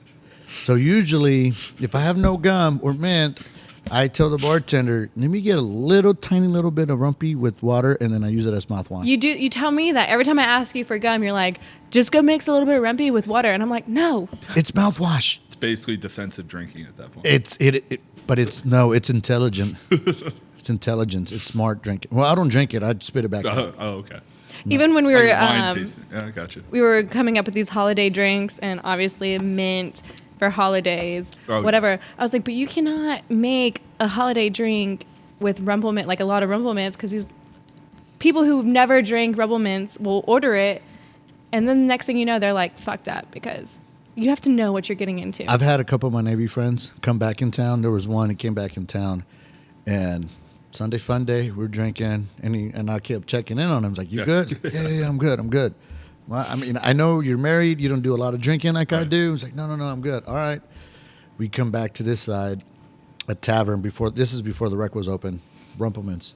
So usually, if I have no gum or mint, I tell the bartender, let me get a tiny little bit of Rumpie with water, and then I use it as mouthwash. You tell me that every time I ask you for gum, you're like, just go mix a little bit of Rumpie with water. And I'm like, no. It's mouthwash. It's basically defensive drinking at that point. But it's intelligent. It's intelligence. It's smart drinking. Well, I don't drink it. I spit it back out. Oh, okay. Even when we Like were wine tasting. Yeah, I got you. we were coming up with these holiday drinks and obviously mint for holidays, Oh, whatever. I was like, but you cannot make a holiday drink with Rumplemint, like a lot of Rumplemints, because these people who never drank Rumplemints will order it, and then the next thing you know, they're like fucked up because you have to know what you're getting into. I've had a couple of my Navy friends come back in town. There was one who came back in town, and Sunday fun day, we're drinking, and I kept checking in on him. I was like, "You good? Yeah, I'm good. Well, I mean, I know you're married. You don't do a lot of drinking like I do." He's like, "No, I'm good. All right." We come back to this side, a tavern before the rec was open. Rumplemans,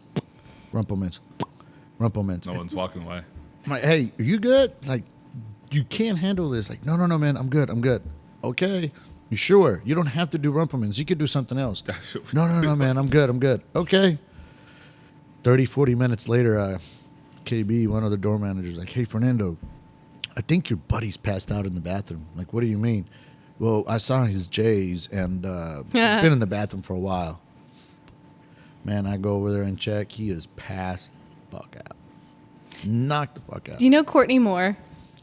Rumplemints. No one's walking away. I'm like, hey, are you good? Like, you can't handle this. Like, no, man, I'm good. Okay. You sure? You don't have to do Rumplemints. You could do something else. No, man, I'm good. Okay. 30, 40 minutes later, KB, one of the door managers, like, hey, Fernando, I think your buddy's passed out in the bathroom. Like, what do you mean? Well, I saw his J's, and he's been in the bathroom for a while. Man, I go over there and check. He is passed the fuck out. Knocked the fuck out. Do you know Courtney Moore?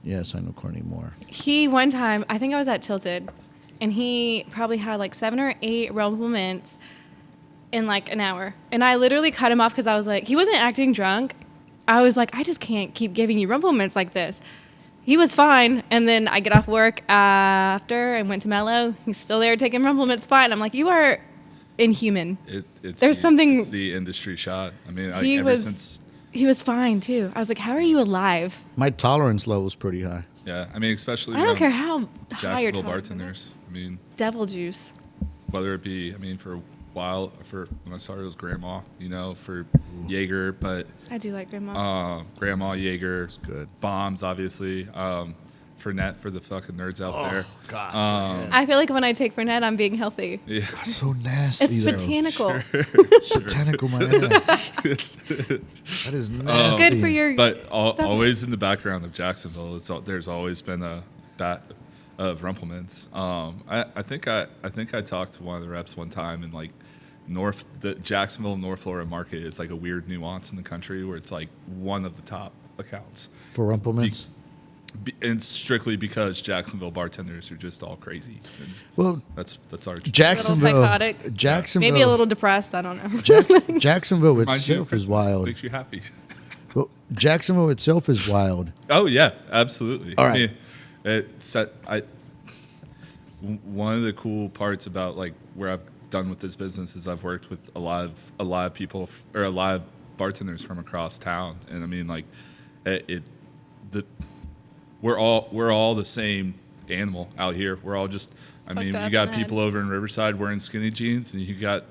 Yes, I know Courtney Moore. He, one time, I think I was at Tilted, and he probably had like 7 or 8 Rumble Mints in like an hour. And I literally cut him off because I was like, he wasn't acting drunk. I was like, I just can't keep giving you Rumble Mints like this. He was fine. And then I get off work after and went to Mello. He's still there taking Rumble Mints fine. I'm like, you are inhuman. There's something. It's the industry shot. I mean, He was fine too. I was like, how are you alive? My tolerance level is pretty high. Yeah, I mean, especially I don't care how high your Jacksonville tolerance bartenders. is. I mean, Devil juice. whether it be, I mean, for a while, for when I started, it was Grandma, for Jaeger, but I do like Grandma. Grandma Jaeger, good. Bombs, obviously, Fernet for the fucking nerds out there. God. I feel like when I take Fernet, I'm being healthy. Yeah, So nasty. It's though. botanical. Botanical, my ass. That is nasty. Good for your but stomach. always in the background of Jacksonville, there's always been a bat of Rumplemints. I think I talked to one of the reps one time, and like the Jacksonville North Florida market is like a weird nuance in the country where it's like one of the top accounts. For Rumplemints? And strictly because Jacksonville bartenders are just all crazy. And Well, that's our Jacksonville. psychotic. Jacksonville. Maybe a little depressed. I don't know. Jacksonville Mind you, itself is wild. Makes you happy. Well, Jacksonville itself is wild. Oh yeah, absolutely. All right. One of the cool parts about like where I've done with this business is I've worked with a lot of people or a lot of bartenders from across town, and I mean like we're all the same animal out here. We're all just. I mean, you got people over in Riverside wearing skinny jeans, and you got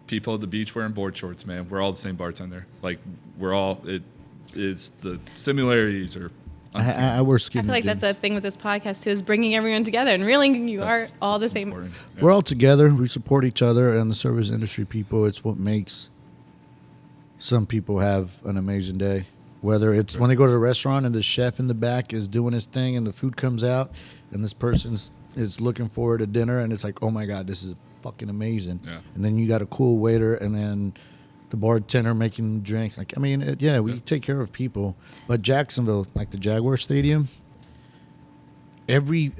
people at the beach wearing board shorts. Man, we're all the same bartender. Like we're all. It is the similarities are. I wear I skinny feel like jeans. that's the thing with this podcast too, is bringing everyone together and realizing you are all the same. Yeah. We're all together. We support each other and the service industry people. It's what makes some people have an amazing day. Whether it's when they go to the restaurant and the chef in the back is doing his thing and the food comes out and this person's is looking forward to dinner and it's like, oh my God, this is fucking amazing. Yeah. And then you got a cool waiter and then the bartender making drinks. Like, I mean, we take care of people. But Jacksonville, like the Jaguar Stadium, every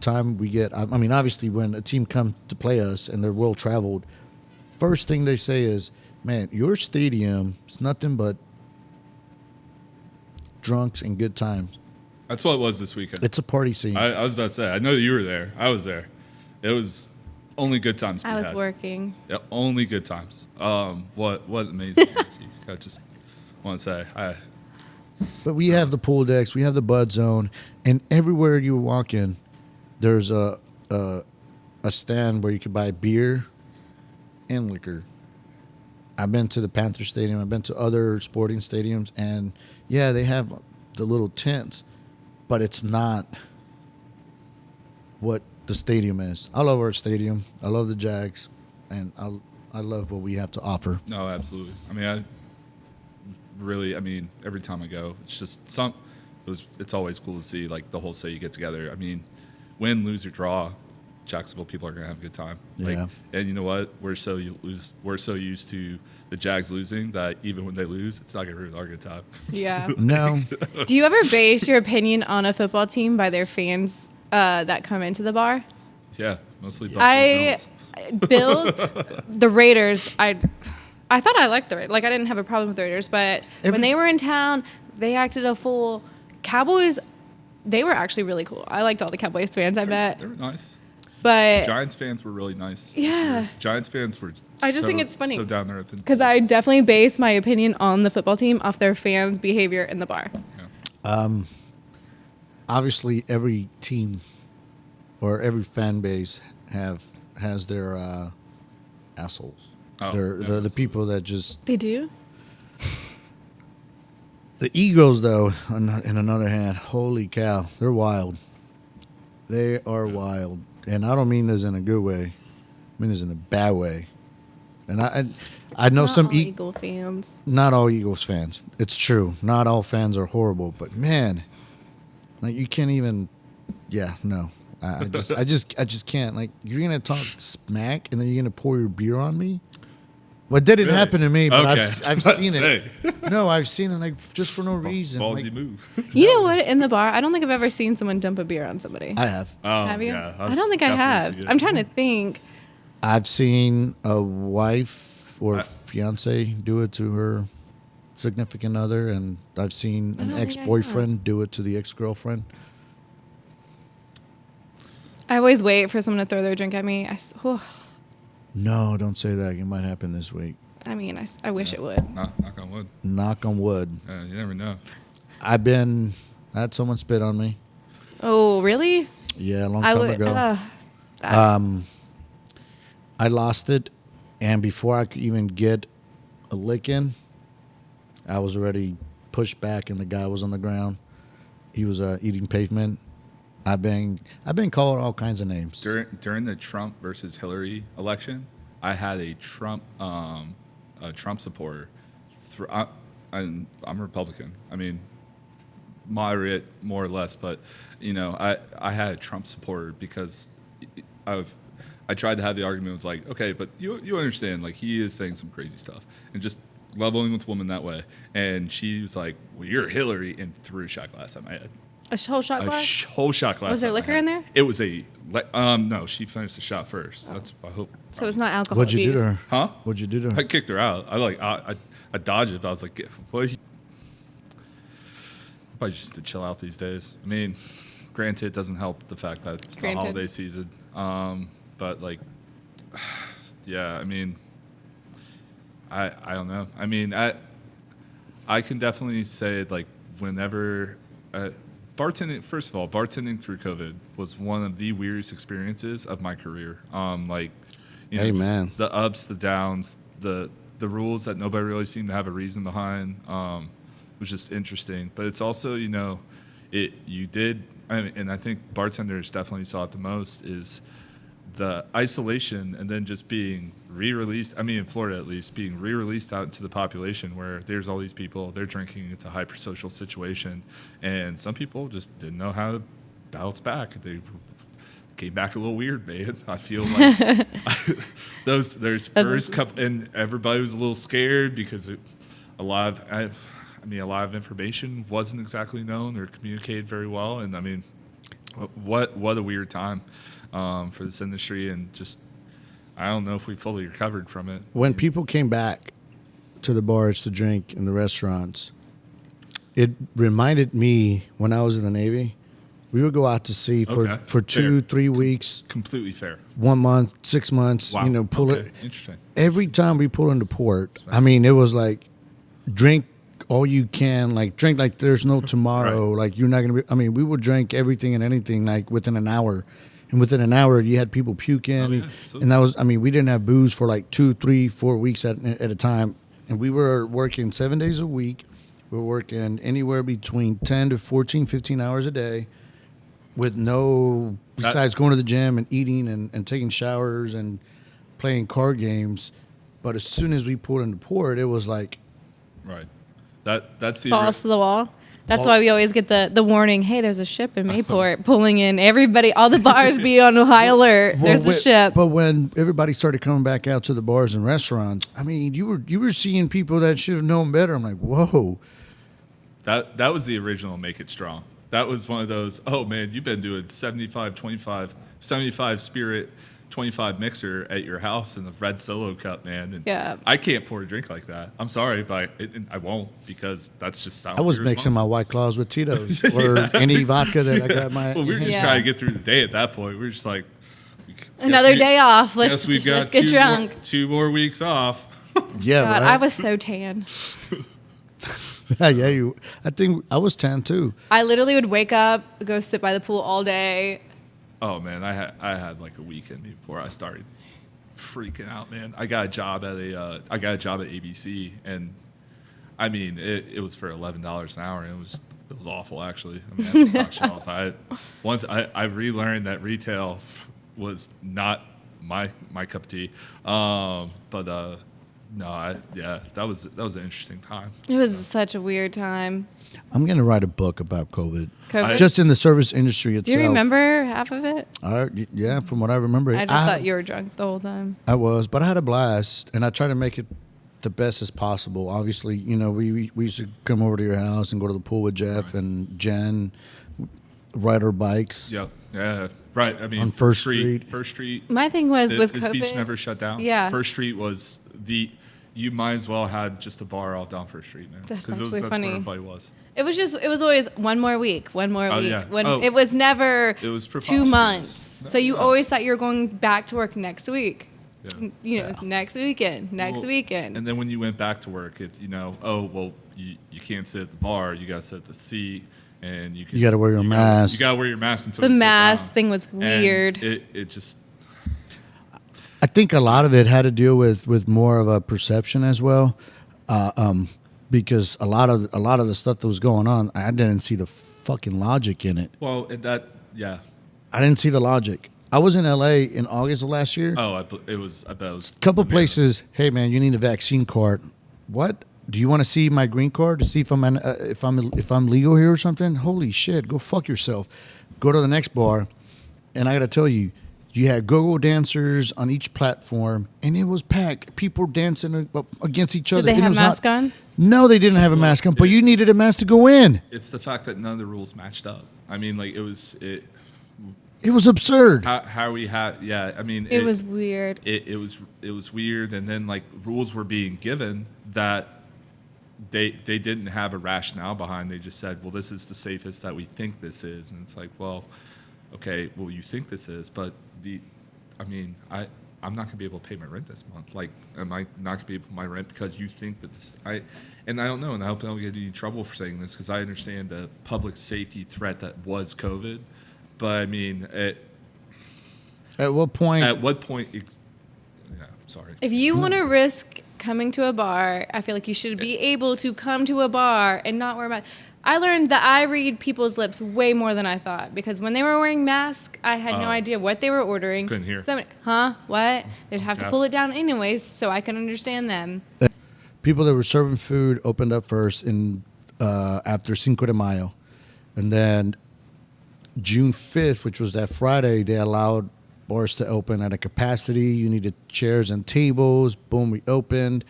time we get, I mean, obviously when a team comes to play us and they're well traveled, first thing they say is, man, your stadium is nothing but drunks and good times. That's what it was this weekend. It's a party scene. I was about to say. I know you were there. I was there. It was only good times. I was working. Yeah, only good times. What amazing energy. I just want to say. But we have the pool decks, we have the Bud Zone, and everywhere you walk in, there's a stand where you can buy beer and liquor. I've been to the Panther Stadium. I've been to other sporting stadiums, and yeah, they have the little tents, but it's not what the stadium is. I love our stadium. I love the Jags, and I love what we have to offer. No, absolutely. I mean, every time I go, it's just it's always cool to see like the whole city get together. I mean, win, lose, or draw, Jacksonville people are gonna have a good time. Yeah. And you know what? We're so used to the Jags losing that even when they lose, it's not gonna ruin our good time. Yeah. No, Do you ever base your opinion on a football team by their fans that come into the bar? Yeah, mostly Buffalo Bills. The Raiders, I thought I liked the Raiders. Like, I didn't have a problem with the Raiders, but when they were in town, they acted a fool. Cowboys, they were actually really cool. I liked all the Cowboys fans, I bet. They were nice. But Giants fans were really nice. Yeah. Giants fans were. I just think it's funny. So down there. Because I definitely base my opinion on the football team off their fans' behavior in the bar. Yeah. obviously every team or every fan base has their assholes. Oh, They're the people that just They do? The Eagles, though, in another hand, holy cow, they're wild. They are wild, and I don't mean this in a good way. I mean this in a bad way. And I know Not some all Eagle fans. not all Eagles fans. It's true. Not all fans are horrible, but man, like you can't even. Yeah, no. I just can't. Like you're gonna talk smack and then you're gonna pour your beer on me. Well, it didn't Really? happen to me, but Okay. I've seen it. No, I've seen it like just for no reason. Ballsy Like, move. You know what? In the bar, I don't think I've ever seen someone dump a beer on somebody. I have. Oh, Have you? yeah, I don't think I have. definitely see it. I'm trying to think. I've seen a wife or fiance do it to her significant other, and I've seen I an don't think I ex-boyfriend do it to the ex-girlfriend. I always wait for someone to throw their drink at me. No, don't say that. It might happen this week. I wish it would. Knock on wood. Knock on wood. You never know. I had someone spit on me. Oh, really? Yeah, a long I time would. ago. That's- I lost it, and before I could even get a lick in, I was already pushed back, and the guy was on the ground. He was eating pavement. I've been called all kinds of names. During the Trump versus Hillary election, I had a Trump supporter. I'm Republican. I mean, moderate more or less, but I had a Trump supporter because I tried to have the argument. It was like, okay, but you understand, like he is saying some crazy stuff and just leveling with women that way. And she was like, well, you're Hillary, and threw a shot glass at my head. a whole shot glass? Whole shot glass. Was there at my liquor head. in there? It was no. She finished the shot first. That's I hope. So it's not alcohol. What'd you do abuse. to her? Huh? What'd you do to her? I kicked her out. I dodged it. But I was like, what? Probably just to chill out these days. I mean, granted, it doesn't help the fact that it's the holiday season. But like, yeah. I mean, I don't know. I mean, I can definitely say like whenever. Bartending, first of all, bartending through COVID was one of the weirdest experiences of my career. Like, Amen. the ups, the downs, the rules that nobody really seemed to have a reason behind was just interesting. But it's also, and I think bartenders definitely saw it the most, is the isolation and then just being re-released. I mean, in Florida at least, being re-released out into the population where there's all these people, they're drinking, it's a hyper-social situation, and some people just didn't know how to bounce back. They came back a little weird, man. I feel like there's first couple, and everybody was a little scared because a lot of information wasn't exactly known or communicated very well, and I mean, what a weird time for this industry, and just I don't know if we fully recovered from it. When people came back to the bars to drink in the restaurants, it reminded me when I was in the Navy. We would go out to sea for 2-3 weeks, Completely fair. 1 month, 6 months. Wow. Pull Okay. it. Interesting. Every time we pull into port, I mean, it was like drink all you can, like drink like there's no tomorrow. Right. Like you're not gonna be. I mean, we would drink everything and anything like within an hour. And within an hour, you had people puking, and that was. I mean, we didn't have booze for like 2, 3, 4 weeks at a time, and we were working 7 days a week. We were working anywhere between 10 to 14, 15 hours a day, with no besides going to the gym and eating and taking showers and playing card games. But as soon as we pulled into port, it was like, Right. That's the Balls to the wall. That's why we always get the warning, hey, there's a ship in Mayport pulling in. Everybody, all the bars be on high alert. There's a ship. But when everybody started coming back out to the bars and restaurants, I mean, you were seeing people that should have known better. I'm like, whoa. That was the original Make It Strong. That was one of those, oh man, you've been doing 75 spirit, 25 mixer at your house in the red Solo cup, man. And Yeah. I can't pour a drink like that. I'm sorry, but I won't, because that's just sounds I was mixing my White Claws with Tito's or any vodka that I got my. Well, we were just Yeah. trying to get through the day at that point. We were just like, Another day off. Guess Let's we've got get drunk. two more weeks off. Yeah, God, right? I was so tan. yeah. I think I was 10 too. I literally would wake up, go sit by the pool all day. Oh man, I had like a weekend before I started freaking out, man. I got a job at ABC, and I mean, it was for $11 an hour, and it was awful actually. I mean, I had to stock shelves. I relearned that retail was not my cup of tea. No, that was an interesting time. It was such a weird time. I'm going to write a book about COVID. COVID? Just in the service industry itself. Do you remember half of it? Yeah, from what I remember. I just thought you were drunk the whole time. I was, but I had a blast, and I tried to make it the best as possible. Obviously, you know, we used to come over to your house and go to the pool with Jeff and Jen, ride our bikes. Yep. Yeah. Right. I mean, On First Street. First Street. My thing was with this COVID. beach never shut down. Yeah. First Street was you might as well had just a bar all down First Street, man. That's Because actually that's funny. where everybody was. It was always one more week. Yeah. It was never It was 2 preposterous. months. No, So you yeah. always thought you were going back to work next week. Yeah. You know, next weekend, next Well, weekend. And then when you went back to work, it's, oh, well, you can't sit at the bar. You got to sit at the seat. And you You gotta wear your mask. You got to wear your mask until The you sit mask down. thing was And weird. It just... I think a lot of it had to deal with more of a perception as well, because a lot of the stuff that was going on, I didn't see the fucking logic in it. Well, yeah. I didn't see the logic. I was in LA in August of last year. Oh, I bet it was... Couple places. Hey man, you need a vaccine card. What? Do you want to see my green card to see if I'm legal here or something? Holy shit! Go fuck yourself. Go to the next bar, and I got to tell you, you had go-go dancers on each platform, and it was packed. People dancing against each other. Did they And it have was masks on? No, they didn't have a mask on, but you needed a mask to go in. It's the fact that none of the rules matched up. I mean, like, It was absurd. how we had... Yeah, I mean... It was weird. It was weird, and then, like, rules were being given that they didn't have a rationale behind. They just said, well, this is the safest that we think this is. And it's like, well, okay, well, you think this is, but I'm not going to be able to pay my rent this month. Like, am I not going to be able to pay my rent because you think that this... I don't know, and I hope I don't get any trouble for saying this, because I understand the public safety threat that was COVID. But, I mean, At what point? Sorry. If you want to risk coming to a bar, I feel like you should be able to come to a bar and not wear a mask. I learned that I read people's lips way more than I thought, because when they were wearing masks, I had no idea what they were ordering. Couldn't hear. What? They'd have to Yeah. pull it down anyways, so I can understand them. People that were serving food opened up first after Cinco de Mayo. And then June 5th, which was that Friday, they allowed bars to open at a capacity. You needed chairs and tables. Boom, we opened.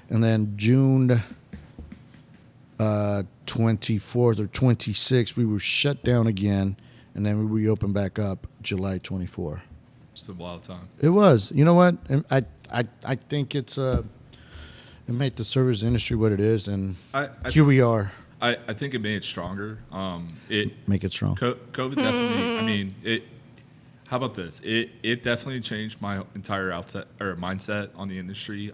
And then June 24th or 26th, we were shut down again. And then we reopened back up July 24th. It's a wild time. It was. You know what? And I think it made the service industry what it is. And here we are. I think it made it stronger. Make it strong. COVID definitely. I mean, how about this? It definitely changed my entire mindset on the industry.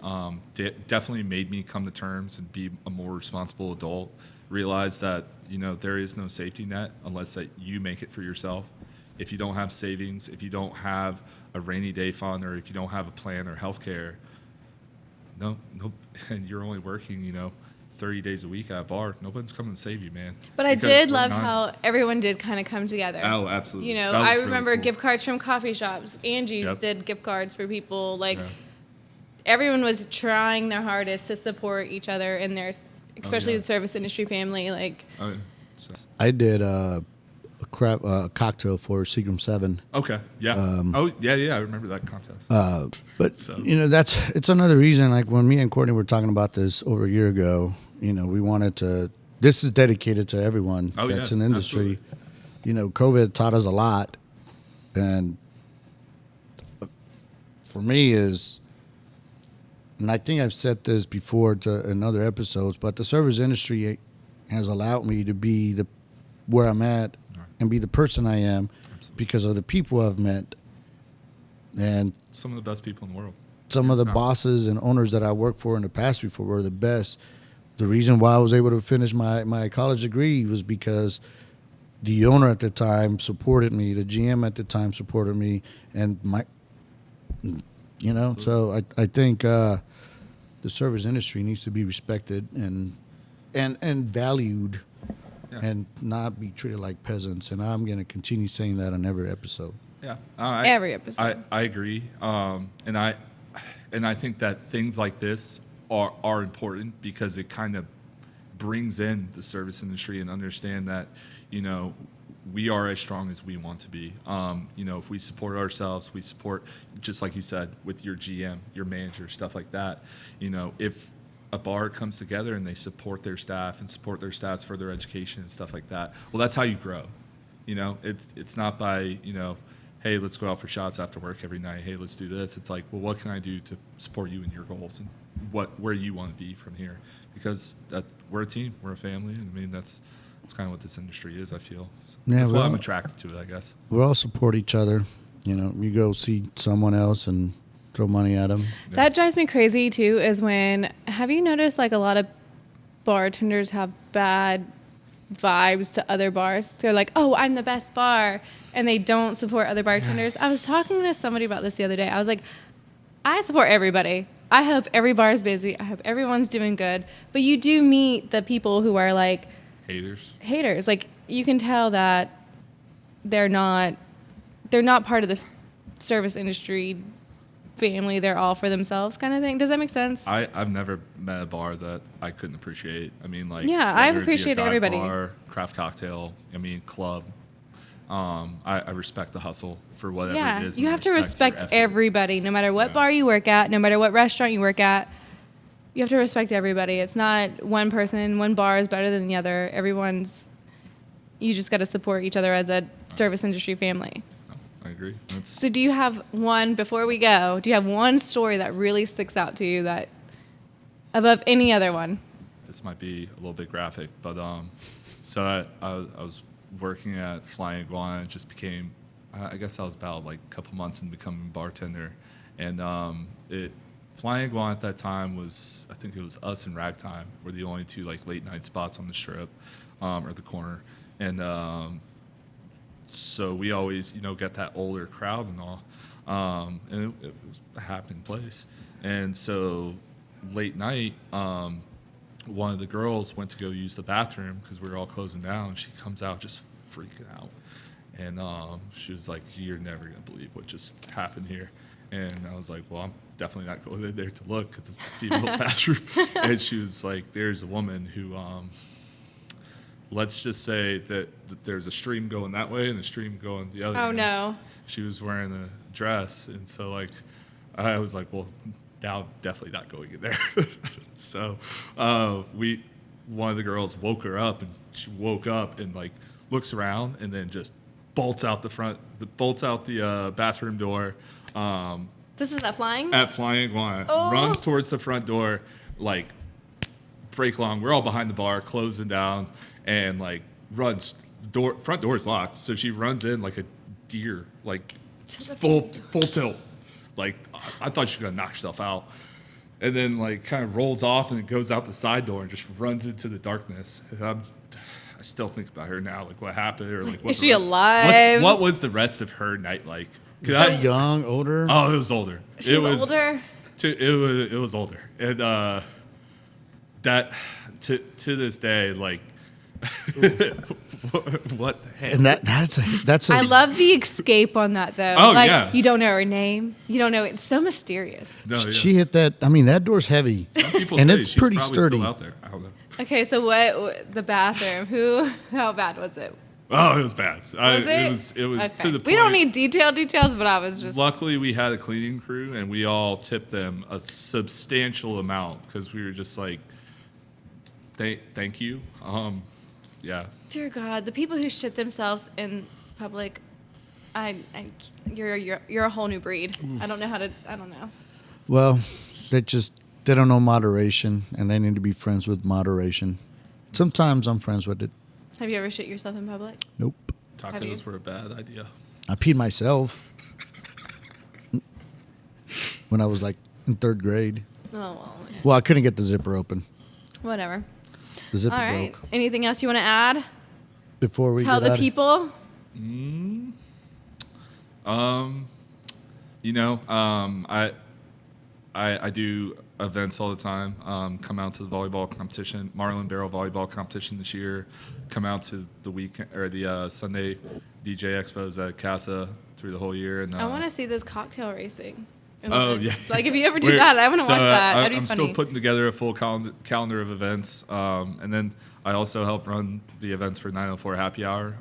Definitely made me come to terms and be a more responsible adult. Realize that there is no safety net unless that you make it for yourself. If you don't have savings, if you don't have a rainy day fund, or if you don't have a plan or health care, no, and you're only working 30 days a week at a bar, nobody's coming to save you, man. But I Because did we're love non- how everyone did kind of come together. Oh, absolutely. That was I really remember cool. gift cards from coffee shops. Angie's Yep. did gift cards for people. Like, Yeah. everyone was trying their hardest to support each other in their, especially yeah. the service industry family. Like, Oh, yeah. So- I did a cocktail for Seagram 7. okay. Yeah. I remember that contest. But, So- it's another reason, like when me and Courtney were talking about this over a year ago, we wanted to, this is dedicated to everyone Oh, that's yeah, in the industry. COVID taught us a lot. And for me and I think I've said this before in other episodes, but the service industry has allowed me to be where I'm at and be the person I am because of the people I've met. And Some of the best people in the world. some of the Hands down. bosses and owners that I worked for in the past before were the best. The reason why I was able to finish my college degree was because the owner at the time supported me, the GM at the time supported me, and so I think the service industry needs to be respected, and and valued, Yeah. and not be treated like peasants. And I'm going to continue saying that on every episode. Yeah, Every episode. I agree, and I think that things like this are important because it kind of brings in the service industry and understand that, we are as strong as we want to be. If we support ourselves, we support, just like you said, with your GM, your manager, stuff like that. If a bar comes together and they support their staff and support their staff's further education and stuff like that, well, that's how you grow. It's not by, hey, let's go out for shots after work every night. Hey, let's do this. It's like, well, what can I do to support you in your goals and where you want to be from here? Because we're a team, we're a family, and I mean that's kind of what this industry is. I feel so that's why I'm attracted to it, I guess. We all support each other. You go see someone else and throw money at them. Yeah. That drives me crazy too. Is when have you noticed like a lot of bartenders have bad vibes to other bars? They're like, "Oh, I'm the best bar," and they don't support other bartenders. I was talking to somebody about this the other day. I was like, I support everybody. I hope every bar is busy. I hope everyone's doing good. But you do meet the people who are like haters. Like you can tell that they're not part of the service industry family. They're all for themselves kind of thing. Does that make sense? I've never met a bar that I couldn't appreciate. I mean, like, yeah, whether I've it be a appreciated dive everybody. Bar, craft cocktail, club. I respect the hustle for whatever it is. You and have to your respect effort. everybody, no matter what bar you work at, no matter what restaurant you work at. You have to respect everybody. It's not one person, one bar is better than the other. You just got to support each other as a service industry family. I agree. So do you have before we go, do you have one story that really sticks out to you that above any other one? This might be a little bit graphic, but so I was working at Flying Iguana. It just became, I guess I was about like a couple months in becoming a bartender, and Flying Iguana at that time was, I think it was us and Ragtime were the only two like late night spots on the strip or the corner, and so we always get that older crowd and all, and it was a happening place, and so late night. One of the girls went to go use the bathroom because we were all closing down. She comes out just freaking out. And she was like, "You're never going to believe what just happened here." And I was like, "Well, I'm definitely not going in there to look because it's the female's bathroom." And she was like, "There's a woman who, let's just say that there's a stream going that way and a stream going the other way." Oh, no. She was wearing a dress. And so, like, I was like, "Well, now definitely not going in there." So one of the girls woke her up, and she woke up and like looks around and then just bolts out the bathroom door. This is at Flying? At Flying Iguana. Oh. Runs towards the front door, like break long. We're all behind the bar, closing down, and like runs. Front door is locked, so she runs in like a deer, like full tilt. Like, I thought she was going to knock herself out. And then, like, kind of rolls off and goes out the side door and just runs into the darkness. And I still think about her now, like, what happened? Or, like, Is she alive? What was the rest of her night like? Young, older? Oh, it was older. She was older? It was older. And that, to this day, like, what the heck? And that's a I love the escape on that, though. Oh, like, yeah. You don't know her name. You don't know. It's so mysterious. No, yeah. She hit that. I mean, that door's heavy. Some people and say it's she's pretty probably sturdy. Still out there. I don't know. Okay, so the bathroom? How bad was it? Oh, it was bad. Was it? It was Okay. to the point. We don't need details, but I was just. Luckily, we had a cleaning crew, and we all tipped them a substantial amount because we were just like, thank you. Yeah. Dear God, the people who shit themselves in public, you're a whole new breed. I don't know. Well, they don't know moderation, and they need to be friends with moderation. Sometimes I'm friends with it. Have you ever shit yourself in public? Nope. Have you? Tacos were a bad idea. I peed myself when I was like in 3rd grade. Oh, well, yeah. Well, I couldn't get the zipper open. Whatever. The zipper All right. broke. Anything else you want to add? Before we Tell get the out of- people. I do events all the time. Come out to the volleyball competition, Marlin Barrel volleyball competition this year. Come out to the weekend or the Sunday DJ expos at Casa through the whole year. And I want to see this cocktail racing. Oh yeah. Like if you ever do that, I want to watch that. That'd be I'm funny. still putting together a full calendar of events, and then I also help run the events for 904 Happy Hour.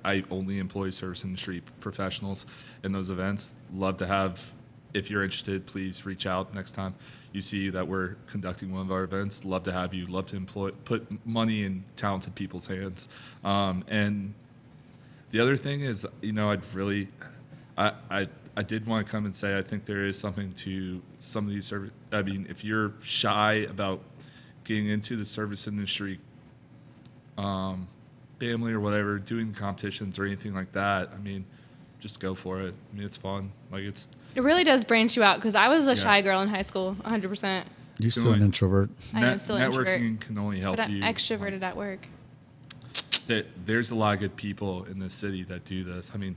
I only employ service industry professionals in those events. Love to have. If you're interested, please reach out next time you see that we're conducting one of our events. Love to have you. Love to put money in talented people's hands. And the other thing is, I did want to come and say I think there is something to some of these service. I mean, if you're shy about getting into the service industry, family or whatever, doing competitions or anything like that, I mean, just go for it. I mean, it's fun. Like it really does branch you out because I was a shy girl in high school, 100%. You're still an introvert. I am still an networking introvert. can only help But I'm you. extroverted at work. There's a lot of good people in this city that do this. I mean,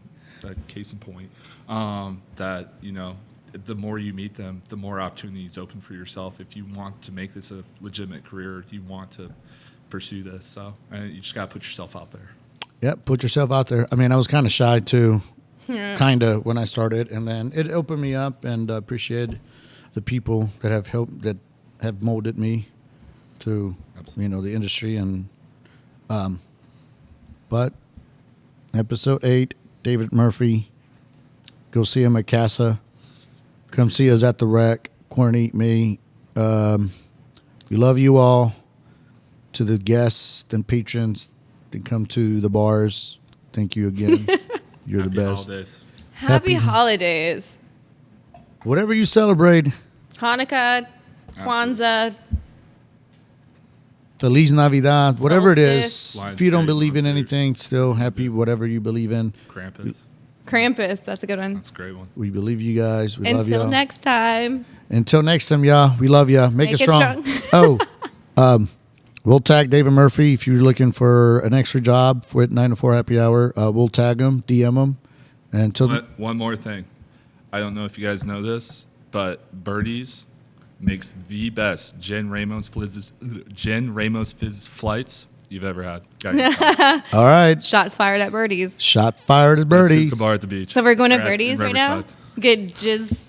case in point, that the more you meet them, the more opportunities open for yourself. If you want to make this a legitimate career, you want to pursue this. So you just got to put yourself out there. Yep, put yourself out there. I mean, I was kind of shy too, kind of when I started, and then it opened me up, and appreciate the people that have helped, that have molded me to, Absolutely. the industry. And but episode 8, David Murphy. Go see him at Casa. Come see us at the Rec. Corn Eat Me. We love you all. To the guests and patrons that come to the bars, thank you again. You're the Happy best. holidays. Happy holidays. Whatever you celebrate, Hanukkah, Kwanzaa. Feliz Navidad, whatever it is. Solstice. If you don't Lions Day, believe in Monsters. anything, still happy, whatever you believe in. Krampus. Krampus, that's a good one. That's a great one. We believe you guys. We love Until y'all. next time. Until next time, y'all. We love y'all. Make it strong. We'll tag David Murphy if you're looking for an extra job with 904 Happy Hour. We'll tag him, DM him. And until But one more thing. I don't know if you guys know this, but Birdies makes the best Jen Ramos Fizz flights you've ever had. all right, Shots fired at Birdies. shot fired at Birdies. Bar at the beach. So we're going to Or at- Birdies in right now? Riverside. Get jizz.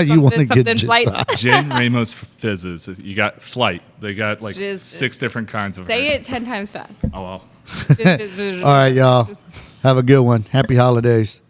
You want to something get flights. Jen Ramos Fizzes. You got flight. They got like Jizz. 6 different kinds of Say her. it 10 times fast. Oh, well. Jizz, jizz, jizz, All right, y'all. Have a good one. Happy holidays.